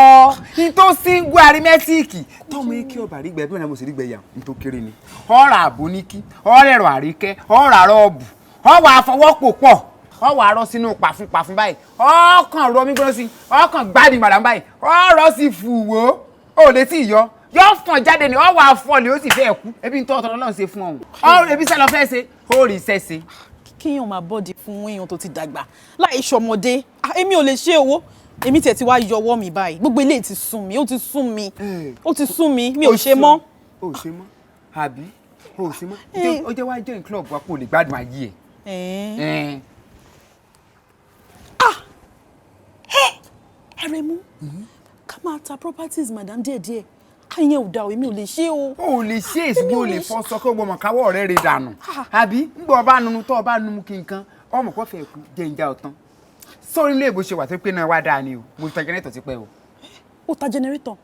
ní tó síngú arímẹ́tíìkì tọ́mọ eke ọba rígbẹ́ bí wọn mo sì rígbẹ́ yà ní tó kéré ni ọ̀rọ̀ àbóníkí ọ̀rọ̀ ẹ̀rọ àríkẹ́ ọ̀rọ̀ àrọ́ọ̀bù ọ̀wọ̀ àfọwọ́pò pọ̀ ọ̀wọ̀ àrọ́ sínú pàfún báyìí ọ̀kan rọ mí gbọ́dọ̀ sí ọ̀kan gbádùn màdàm báyìí ọ̀rọ̀ sì fùwò ó lè tí ì yóò fọn jáde ni ọwọ́ àfọlẹ̀ ó sì fẹ́ kú ebi ń tọ́ ọ̀tọ̀ lọ́n ṣe fún ọ̀hún ọ̀rọ̀ ebi sẹ́lọ fẹ́ ṣe ó rí iṣẹ́ ṣe. kíyàn máa bọ́ọ̀dì fún èèyàn tó ti dàgbà láì ṣọmọdé èmi ò lè ṣe owó èmi tẹ̀ ti wá yọwọ́ mi báyìí gbogbo eléyìí ti sún mi ó ti sún mi mi ò ṣe mọ́. ó ṣe mọ́ àbí ó ṣe mọ́ ó jẹ́ wá join club wa kó lè gbádùn ayé ẹ̀. Àrẹ̀mú ká máa ta properties madam díẹ̀díẹ̀ káyẹn ò dá o èmi ò lè ṣe o. o lè ṣe èsùgbọ́n o lè fọ́ sọ kí o gbọ́mọ̀ káwọ́ rẹ̀ rè dànù àbí ńgbọ́ ọba nunu tó ọba nunu kí nǹkan ọmọ kọ́ fẹ́ kú jẹ́ ìjà ọ̀tán sórí ilé ìbò ṣe wà tó pé náà wá dáa ni o mo ta jẹnẹrétọ̀ ti pẹ́ o. o ta jẹnẹrétọ̀.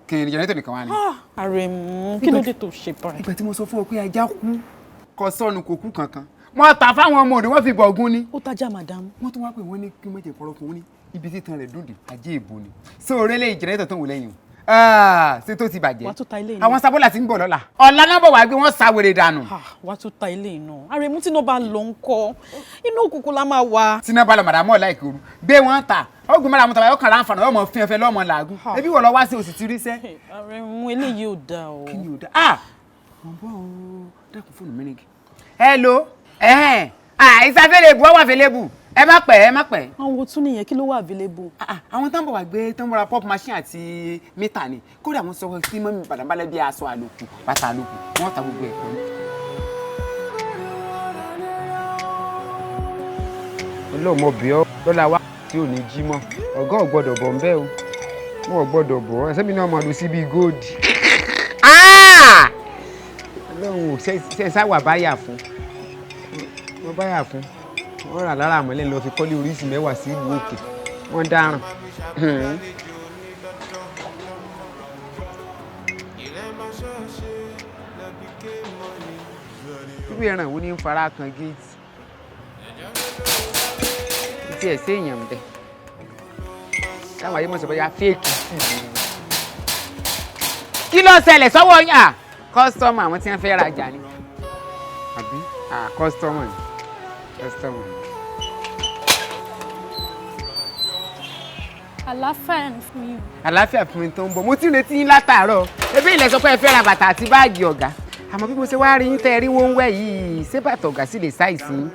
kì í jẹnẹrétọ̀ nìkan wá ni. Àrẹ̀mú kí ló dé tó ṣe báyìí. ìgbà tí mo sọ fún ọ pé ajá kú kò sọnù kò kú kankan mo ta fáwọn ọmọ òde wọn fi bọ̀gún ni. ó tajà madam. wọ́n tún wá pé wọ́n ní kí wọ́n jẹ pọ̀rọ̀pọ̀ wọn ní ibi tí tan rẹ̀ dòde ajé ìbò ni sóòrè lè jẹnẹrétọ̀ tó wù lẹ́yìn o ṣé tó ti bàjẹ́ àwọn sábọ́là ti ń bọ̀ lọ́la ọ̀la náà bọ̀ wá gbé wọ́n sáwèrè dànù. wàá tún ta ilé iná Àrẹ̀mú tí náà bá lọ ń kọ inú òkùnkùn la máa wà. tí náà bá lọ màdàmú ọ̀la ìkòrú gbé wọn ta ọgbìn màdàmú tàbí ọkàn láǹfààní ọmọ fi ẹfẹ lọmọ làágùn ebi wọ̀ lọ wá sí òsì ti rí sẹ́. Àrẹ̀mú eléyìí ò dáa o. kí ni ò dáa Hello. It's available. Wọ́n wà available. Ẹ má pẹ́. Àwọn tún nìyẹn kí ló wà available. Àwọn tán bọ̀ wá gbé tán bọ̀ra pop machine àti mítà ni. Kódà wọ́n sọ sí mọ́mí bàdàbálẹ̀ bí aṣọ àlòkù, bàtà àlòkù. Wọ́n ta gbogbo ẹ̀kọ́ ní. Ọlọ́mọ bí ọ́ lọ́la wá tí ò ní jí mọ́. Ọ̀gá ò gbọ́dọ̀ bọ̀ ń bẹ́ o. Wọ́n ò gbọ́dọ̀ bọ̀. Ẹ̀sẹ̀ mi náà máa lọ sí bíi góòdì. Ọlọ́run ò ṣe sáwà báyà fún. Wọ́n báyà fún. Wọ́n rà lára àmọ́lẹ̀ lọ fi kọ́lé oríṣi mẹ́wàá sí ìlú òkè. Wọ́n dáràn. Irú ẹran wo ni ń fara kan géètì? Tí ẹ̀ séèyàn bẹ̀. Táwọn ayé mọ̀ sọ bóyá fẹ́ẹ̀kì sí i. Kí ló ṣẹlẹ̀ sọ́wọ́ yín? Kọ́sítọ́mù àwọn tí wọ́n fẹ́ rajà ni. Àbí? Kọ́sítọ́mù ni. Kọ́sítọ́mù ni. Àlàáfíà ni fún mi o. Àlàáfíà fún mi tó ń bọ̀. Mo ti retí yín látàárọ̀. Ebi ilẹ̀ sọ pé ẹ fẹ́ ra bàtà àti báàgì ọ̀gá. Àmọ́ bí mo ṣe wá rí yín tẹ́ rí wọ́n wẹ̀ yìí, ṣé bàtà ọ̀gá sì lè ṣàìsí yín?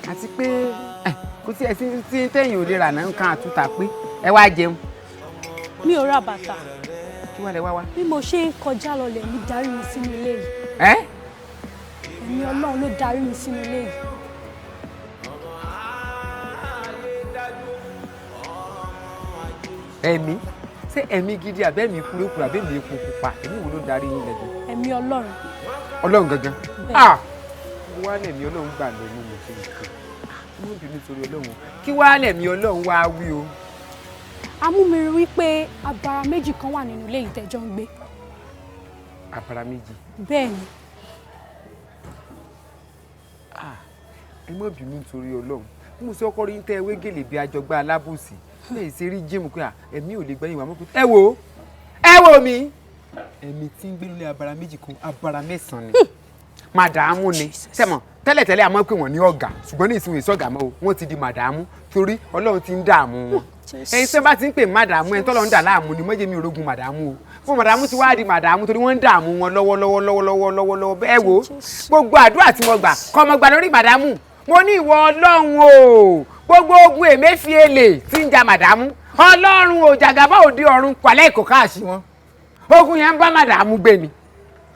Àti pé kò sí ẹ̀sìn tí tẹ̀yìn ò lè rà náà nǹkan àtúntà pé ẹ wá jẹun. Mi ò ra bàtà. Kí wàá lẹ wá wá? Bí mo ṣe ń kọjá lọ lẹ̀ mi darí mi sínú ilé yìí. Ẹ̀mí Ọlọ́run ló darí mi sínú ilé yìí. Ẹ̀mí? Ṣé ẹ̀mí gidi àbẹ́mí kúrúkúrú àbẹ́mí epo pupa? Ẹ̀mí wo ló darí yín lẹ́gbẹ̀ẹ́? Ẹ̀mí Ọlọ́run. Ọlọ́run gangan. Mo wá lẹ̀mí Ọlọ́run gbà lọ inú mi fún mi. Mo bínú nítorí Ọlọ́run. Kí wá lẹ̀mí Ọlọ́run wá wí o? Amúmiri wípé abara méjì kan wà nínú ilé ìtẹ́jọ́ ń gbé. Abara méjì? Bẹ́ẹ̀ni. Ẹ má bínú nítorí Ọlọ́run. Mo sọ ọkọ rí ń tẹ ewé gèlè bí àjọgbá alábòsí. Lẹ́yìn sí rí jíìmù pé ẹ̀mí ò lè gbẹ́yìn wà mọ́kù. Ẹ wo mi. Ẹ̀mí tí ń gbé nílé abara méjì kan abara mẹ́sàn-án ni. Màdàmú ni. Sẹ́mọ̀ tẹ́lẹ̀tẹ́lẹ̀ a máa ń pè wọ́n ní ọ̀gá ṣùgbọ́n ní ìsìn ìsọ̀gà mọ́ o wọ́n ti di màdàmú torí Ọlọ́run ti ń dààmú wọn. Ẹ̀yin tí wọ́n bá ti ń pè màdàmú ẹni tọ́lọ́ ń dà láàmú ni mọ́jẹ́mi orogun màdàmú o. Fún màdàmú ti wá di màdàmú torí wọ́n ń dààmú wọn lọ́wọ́lọ́wọ́ bẹ́ẹ̀ wo gbogbo àdúrà tí mo gbà kọ́ ọmọ gbà lórí màdàmú mo ní ìwọ Ọlọ́run o gbogbo ogun Emefiele tí ń ja màdàmú Ọlọ́run o jàgàbá òde ọ̀run pàlẹ́ ìkó káàsì wọn ogun yẹn ń bá màdàmú gbé ni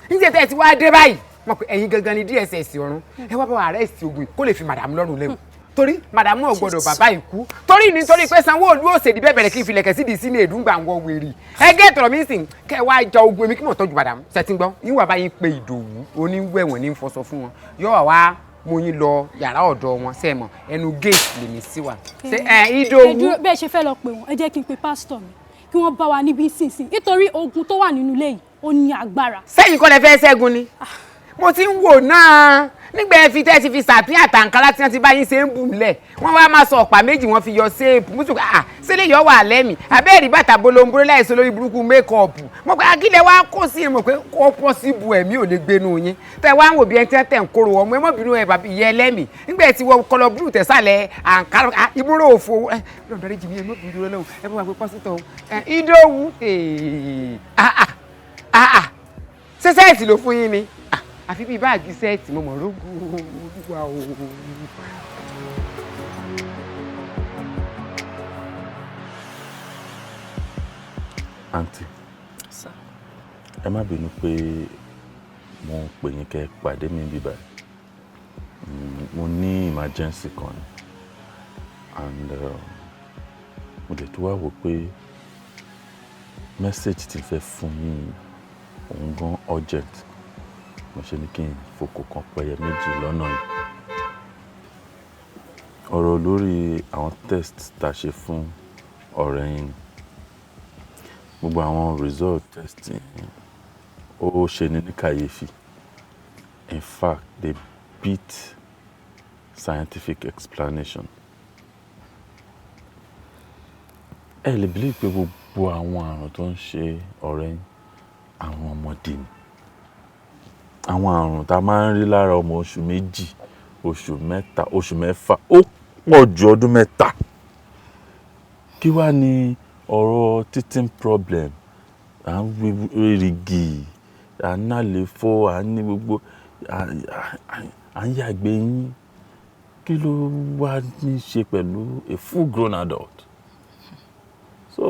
níjẹ́ tẹ́ ti wá dé báyìí mọ̀ pé ẹ̀yin gangan ni DSS ọ̀run ẹ wá bá wa arrest ogun kó lè fi màdàmú lọ́rùn lẹ́wọ̀n torí màdàmú ò gbọdọ̀ bàbá ikú torí nítorí pé Sanwó-Olú òsèdí bẹ́ẹ̀ bẹ̀rẹ̀ kí n filẹ̀kẹ̀ sídìí sínú èdúngbà ń wọ wèrè ẹgẹ́ tọ̀rọ̀ mi sìn kẹ́ ẹ wá jọ ogun èmi kí mọ̀ tọ́jú màdàmú ṣẹ́tí gbọ́ yín wà báyìí pé Ìdòwú oníwẹ̀wọ̀n ní fọṣọ fún wọn yóò wá mo yín lọ yàrá ọ̀dọ̀ wọn sẹ́mọ̀ ẹnu géètì lèmi sí wa. Ìdòwú. bẹ́ẹ̀ ṣe fẹ́ lọ pè wọ́n ẹ jẹ́ kí n pe pásítọ̀ mi kí wọ́n bá wa níbí sínsìn nítorí ogun tó wà nínú ilé yìí ó ní agbára. sẹ́yìn kọ́ lẹ fẹ́ ṣẹ́gun ni mo ti ń wò náà nígbà ẹ fi tẹ́ ti fi sàfihàn àtàǹkárá tí wọ́n ti bá yín ṣe ń bù lẹ̀ wọ́n wá máa sọ ọ̀pá méjì wọ́n fi yọ séèpù mùsùlùmí sílẹ̀ yọ wà lẹ́mì abẹ́ẹ̀rí bàtà bolombo láìsọ lórí burúkú mékọ̀ọ̀pù mo pé akílẹ̀ wá kó sí mo pé kó pọ́síbù ẹ̀mí ò lè gbénu yín tẹ́ wá ń wò bí ẹni tí wọ́n tẹ̀ ń kóró ọmọ ẹ mọ́ bínú ẹ bàbí ìyẹn lẹ́mì nígbà tí wọ́n kọlọ búrú tẹ̀sálẹ̀ àǹkárá ìbúrò òfo lọ́dọ̀rẹ́ jì mí ẹ mọ́ bínú lọ́wọ́ ẹ bá wà pé pásítọ̀ Ìdòwú ṣé sẹ́ẹ̀tì ló fún yín ni àfi bíi báàgì sẹ́ẹ̀tì mo mọ̀ rógùn olúwa o. àǹtí ẹ má bínú pé mo pè yín kẹ́ pàdé mi bíbá mo ní emergency kan ni and mo lè tó wá wò pé message ti fẹ́ fún yín òun gan urgent mo ṣe ní kí n fòkò kan pẹyẹ méjì lọ́nà yìí ọ̀rọ̀ lórí àwọn test tá a ṣe fún ọ̀rẹ́ yín gbogbo àwọn result test ó ṣe ní kàyéfì in fact they beat scientific explanation ẹ lè believe pé gbogbo àwọn àrùn tó ń ṣe ọ̀rẹ́ yín àwọn ọmọdé ni àwọn àrùn tá a máa ń rí lára ọmọ oṣù méjì oṣù mẹ́ta oṣù mẹ́fà ó pọ̀ ju ọdún mẹ́ta kí wá ní ọ̀rọ̀ teething problem à ń wérigi à ń nálefọ́ à ń ní gbogbo à ń yàgbé yín kí ló wá ní ṣe pẹ̀lú a full grown adult. So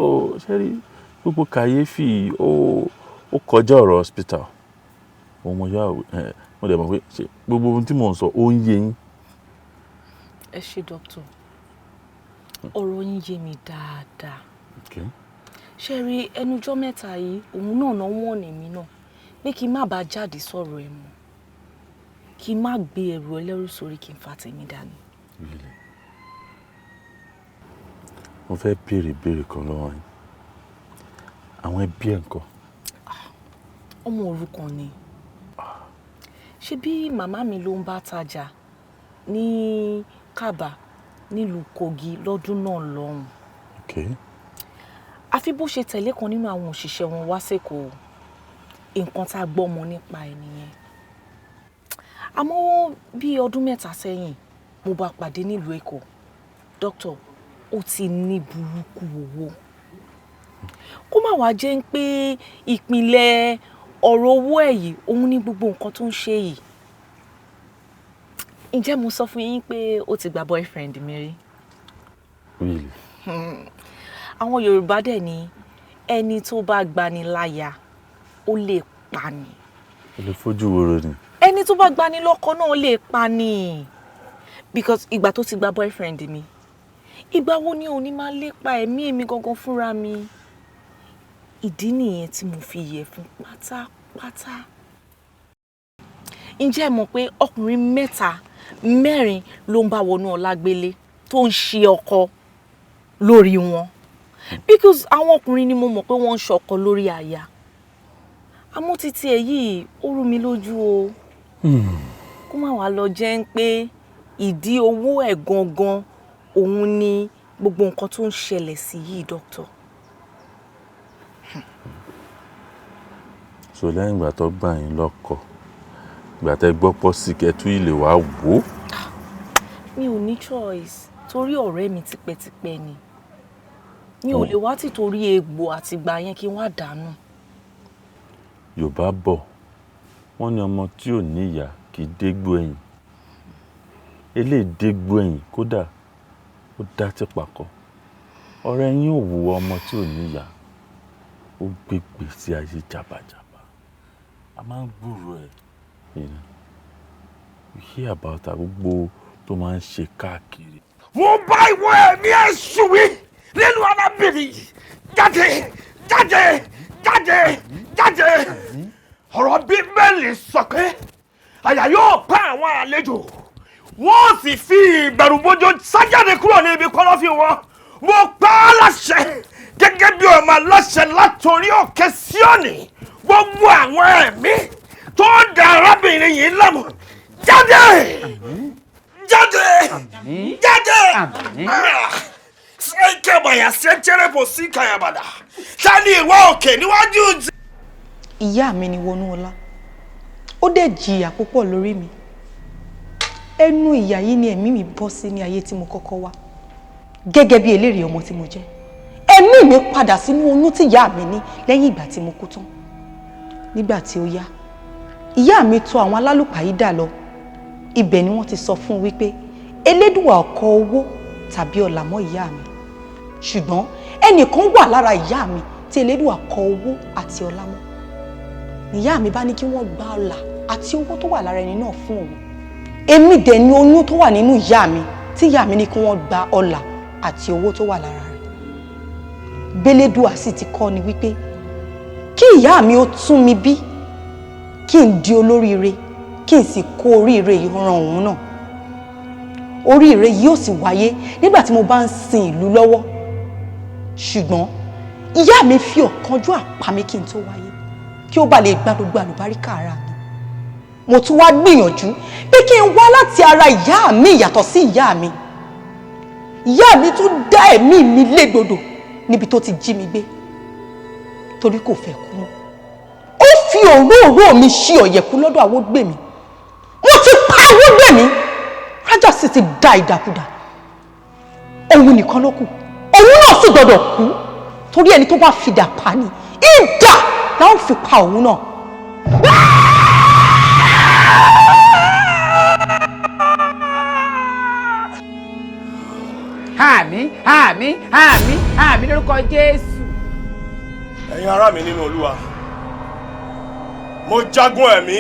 ṣe rí gbogbo kàyéfì ó kọjá ọ̀rọ̀ hospital ọmọ yàwó mo dẹ̀ mọ̀ pé ṣe gbogbo ohun tí mò ń sọ ó ń yé yín. ẹ ṣé dókítà ọ̀rọ̀ yín yé mi dáadáa ṣe rí ẹnujọ́ mẹ́ta yìí òun náà wọ́n ní mi náà pé kí n má bàa jáde sọ̀rọ̀ ẹ̀ mọ́ kí n má gbé ẹrù ẹlẹ́rù sórí kí n fa tèmi dání. mo fẹ́ béèrè kan lọ́wọ́ yín àwọn ẹbí ẹ̀ ńkọ́. ọmọ òrukàn ni ṣé bí màmá mi ló ń bá tajà ní Kábà nílùú Kogi lọ́dún náà lọ́hùn. àfi bó ṣe tẹ̀lé kan nínú àwọn òṣìṣẹ́ wọn wá sẹ́kọ̀ọ́ nǹkan tá a gbọ́ mọ̀ nípa ẹ̀ nìyẹn. àmọ́ bí ọdún 3 sẹ́yìn mo bá pàdé nílùú Èkó dókítà ó ti ní burúkú owó kó má wàá jẹ́ pé ìpìlẹ̀ ọ̀rọ̀ owó ẹ̀ yìí òun ní gbogbo nǹkan tó ń ṣe yìí. ǹjẹ́ mo sọ fún yín pé ó ti gba boyfriend mi rí? Really? àwọn Yorùbá dẹ̀ ní ẹni tó bá gbani láya ó lè pa ni. ó lè fojú woro ni. ẹni tó bá gbani lọ́kọ náà lè pa ni because ìgbà tó ti gba boyfriend mi ìgbà wo ni òní máa lépa ẹ̀mí èmi gangan fúnra mi. ìdí nìyẹn tí mo fi yẹ fún pátápátá. ǹjẹ́ ẹ mọ̀ pé ọkùnrin 4 ló ń bá wọnú ọlágbélé tó ń ṣe ọkọ lórí wọn because àwọn ọkùnrin ni mo mọ̀ pé wọ́n ń ṣọkọ lórí aya. àmọ́ títí ẹ̀ yìí ó rú mi lójú o. kó má wàá lọ jẹ́ pé ìdí owó ẹ̀ gangan òun ni gbogbo nǹkan tó ń ṣẹlẹ̀ sí yìí dókítà. so lẹ́yìn ìgbà tó gbà yín lọ́kọ ìgbà tẹ́ gbọ́ pọ̀ sí kẹtù ilé wa wò. mi ò ní choice torí ọ̀rẹ́ mi tipẹ́tipẹ́ ni mi ò lè wá tìtorí egbò àtìgbà yẹn kí n wá dànù. Yorùbá bọ̀ wọ́n ní ọmọ tí ò ní ìyá kì í dégbò ẹ̀yìn eléyìí dégbò ẹ̀yìn kódà ó dá tìpàkọ́ ọ̀rẹ́ yín ò wù ọmọ tí ò ní ìyá ó gbégbé sí ayé jàbàjàbà a máa ń gbúrò ẹ̀ you hear about gbogbo tó máa ń ṣe káàkiri. mo bá ìwọ ẹ̀mí èṣù wí nínú arábìnrin jáde jáde jáde jáde ọ̀rọ̀ Bíbélì sọ pé àyà yóò pa àwọn àlejò wọ́n sì fi ìbẹ̀rùbojo sájáde kúrò ní ibi kọ́lọ́fín wọn mo pa á láṣẹ gẹ́gẹ́ bí ọmọ aláṣẹ látòrí òkè Síónì gbogbo àwọn ẹ̀mí tó ń da arábìnrin yìí láàmú jáde jáde jáde sẹ́kẹ̀bàyà sẹ́kẹ̀rẹ̀bọ̀ sí kàyàbàdà sani ìwọ òkè níwájú. ìyá mi ni Wọnúọlá ó dẹ̀ jìyà púpọ̀ lórí mi ẹnu ìyà yìí ni ẹ̀mí mi bọ́ sí ní ayé tí mo kọ́kọ́ wá gẹ́gẹ́ bí eléèrè ọmọ tí mo jẹ́ ẹ̀mí mi padà sínú oyún tí ìyá mi ní lẹ́yìn ìgbà tí mo kú tán nígbà tí ó yá ìyá mi tọ̀ àwọn alálùpàídà lọ ibẹ̀ ni wọ́n ti sọ fún wípé Elédùà ò kọ owó tàbí ọlà mọ́ ìyá mi ṣùgbọ́n ẹnìkan wà lára ìyá mi tí Elédùà kọ owó àti ọlá mọ́ ìyá mi bá ní kí wọ́n gba ọlà àti owó tó wà lára ẹni náà fún òun èmi dẹ̀ ni oyún tó wà nínú ìyá mi tí ìyá mi ní kí wọ́n gba ọlà àti owó tó wà lára rẹ̀ b'Elédùà sì ti kọ́ ni wípé kí ìyá mi ó tún mi bí kí n di olóríire kí n sì kó oríire yìí ran òun náà oríire yìí ó sì wáyé nígbà tí mo bá ń sin ìlú lọ́wọ́ ṣùgbọ́n ìyá mi fi ọ̀kánjúà pa mí kí n tó wáyé kí ó bá lè gba gbogbo àlùbáríkà ara mi mo tún wá gbìyànjú pé kí n wá láti ara ìyá mi yàtọ̀ sí ìyá mi tún dá ẹ̀mí mi légbodò níbi tó ti jí mi gbé torí kò fẹ́ kú mọ́ ó fi òróòró mi ṣe ọ̀yẹ̀kú lọ́dọ̀ Awógbèmí mo ti pa Awógbèmí rájà sì ti da ìdàkudà òun nìkan ló kù òun náà sì gbọdọ̀ kú torí ẹni tó bá fi dà pa ni ìdà láwọn fi pa òun náà. Àmín, àmín, àmín, àmín lórúkọ Jésù. Ẹ̀yin ará mi nínú Olúwa, mo jagun ẹ̀mí.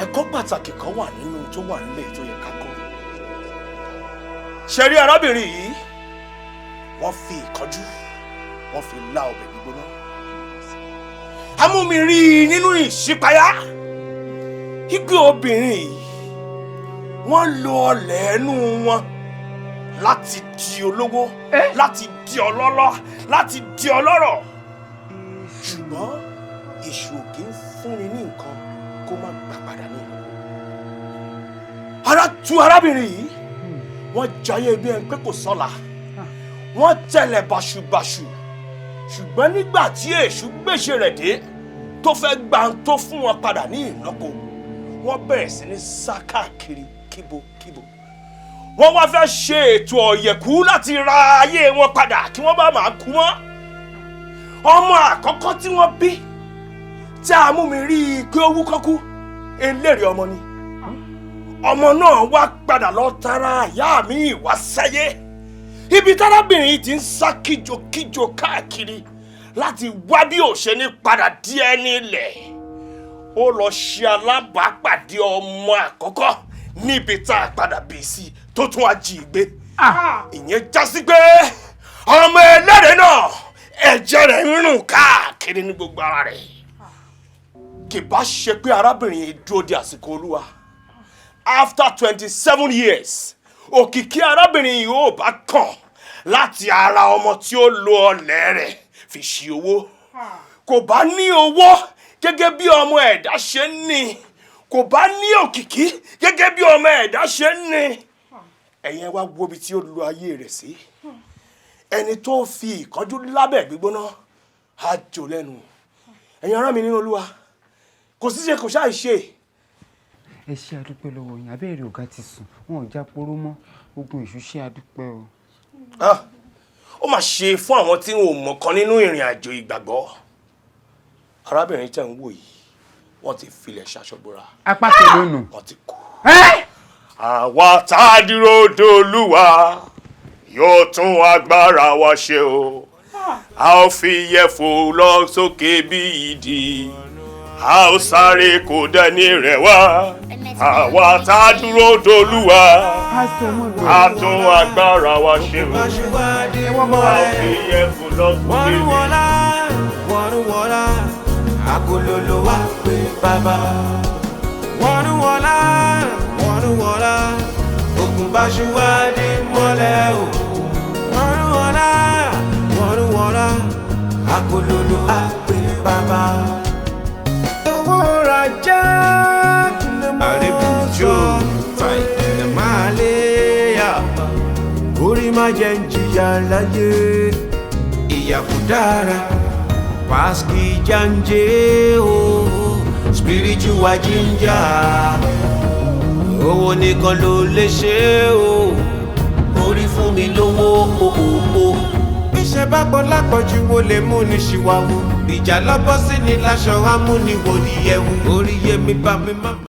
Ẹ̀kọ́ pàtàkì kan wà nínú tó wà nílé tó yẹ ká kọ́. Ṣé rí arábìnrin yìí? Wọ́n fi ìkánjú, wọ́n fi lá ọbẹ̀ gbígbóná. Amúmi rí i nínú ìṣípayá. Igbe obìnrin yìí, wọ́n lo ọlẹ̀ ẹnu wọn láti di olówó, láti di ọlọ́lọ́, láti di ọlọ́rọ̀. Ṣùgbọ́n èṣù kì í fúnni ní nǹkan kó má gbà padà ní ìlú. Ara tu arábìnrin yìí, wọ́n jayé bí ẹni pé kò sọ́la. Wọ́n tẹ̀lẹ̀ bàṣubàṣu. Ṣùgbọ́n nígbà tí èṣù gbèsè rẹ̀ dé tó fẹ́ gba ohun tó fún wọn padà ní ìlọ́po, wọ́n bẹ̀rẹ̀ sí ní sá káàkiri kíbokíbo. Wọ́n wá fẹ́ ṣe ètò ọ̀yẹ̀kú láti ra ayé wọn padà kí wọ́n bá máa kú mọ́. Ọmọ àkọ́kọ́ tí wọ́n bí tí a mú mi rí i pé ó wú kọ́kú, eléré ọmọ ni. Ọmọ náà wá padà lọ tara ìyá mi wá sáyé. Ibi tárábìnrin ti ń sá kíjokíjo káàkiri láti wá bí ó ṣe ní padà di ẹni ilẹ̀. Ó lọ ṣe alábàápàdé ọmọ àkọ́kọ́ níbi tá a padà bí sí tó tún wá jí gbé. Ìyẹn já sí pé ọmọ ẹlẹ́rìí náà ẹ̀jẹ̀ rẹ̀ ń rùn káàkiri ní gbogbo ara rẹ̀. Kì bá ṣe pé arábìnrin yìí dúró di àsìkò Olúwa. After 27 years, òkìkí arábìnrin yìí ò bá kàn láti ara ọmọ tí ó lo ọlẹ̀ rẹ̀ fi ṣe owó. Kò bá ní owó gẹ́gẹ́ bí ọmọ ẹ̀dá ṣe ń ní. Kò bá ní òkìkí gẹ́gẹ́ bí ọmọ ẹ̀dá ṣe ń ní. Ẹ̀yin wá wo ibi tí ó lo ayé rẹ̀ sí. Ẹni tó fi ìkánjú lábẹ́ gbígbóná á jò lẹ́nu. Ẹ̀yin ará mi nínú Olúwa, kò sí ṣe kò ṣáà ṣe. Ẹ ṣé àdúpẹ́ lọ́wọ́ yín, abẹ́rẹ́ ọ̀gá ti sùn, wọn ò já poró mọ́, ogun èṣù ṣé àdúpẹ́ o. Ó mà ṣe fún àwọn tí wọn ò mọ̀ kan nínú ìrìn àjò ìgbàgbọ́. Arábìnrin tẹ̀ ń wò yìí, wọ́n ti filẹ̀ ṣaṣọ́bọra. Apá kẹlẹ́ nù. Wọ́n ti kú. Àwa tá a dúró de Olúwa yóò tún agbára wa ṣe o. A ó fi ìyẹ̀fun lọ sókè bí idì. A ó sáré kò dẹni rẹ̀ wá. Àwa tá a dúró de Olúwa a tún agbára wa ṣe o. A ó fi ìyẹ̀fun lọ sókè bí idì. Wọ́núwọ́lá, agololo wa pé bàbá. Wọ́núwọ́lá, wọ́núwọ́lá, ogun bá ṣúwádé mọ́lẹ̀ o. Wọ́núwọ́lá, wọ́núwọ́lá, agololo wa pé bàbá. Owó rajá àrèbùjọ fàìlẹ̀ máa lé yà. Orí má jẹ́ ń jìyà láyé, ìyà kò dára. Paski janje o, spiritual ginger. Owó nìkan ló lè ṣe o, orí fún mi lówó o. Iṣẹ́ bá gbọ́ lápọ̀jù wo lè mú ní ṣìwàwò. Ìjà lọ́bọ́ sí ni láṣọ amúniwò nìyẹ̀wò. Orí yé mi bá mi má.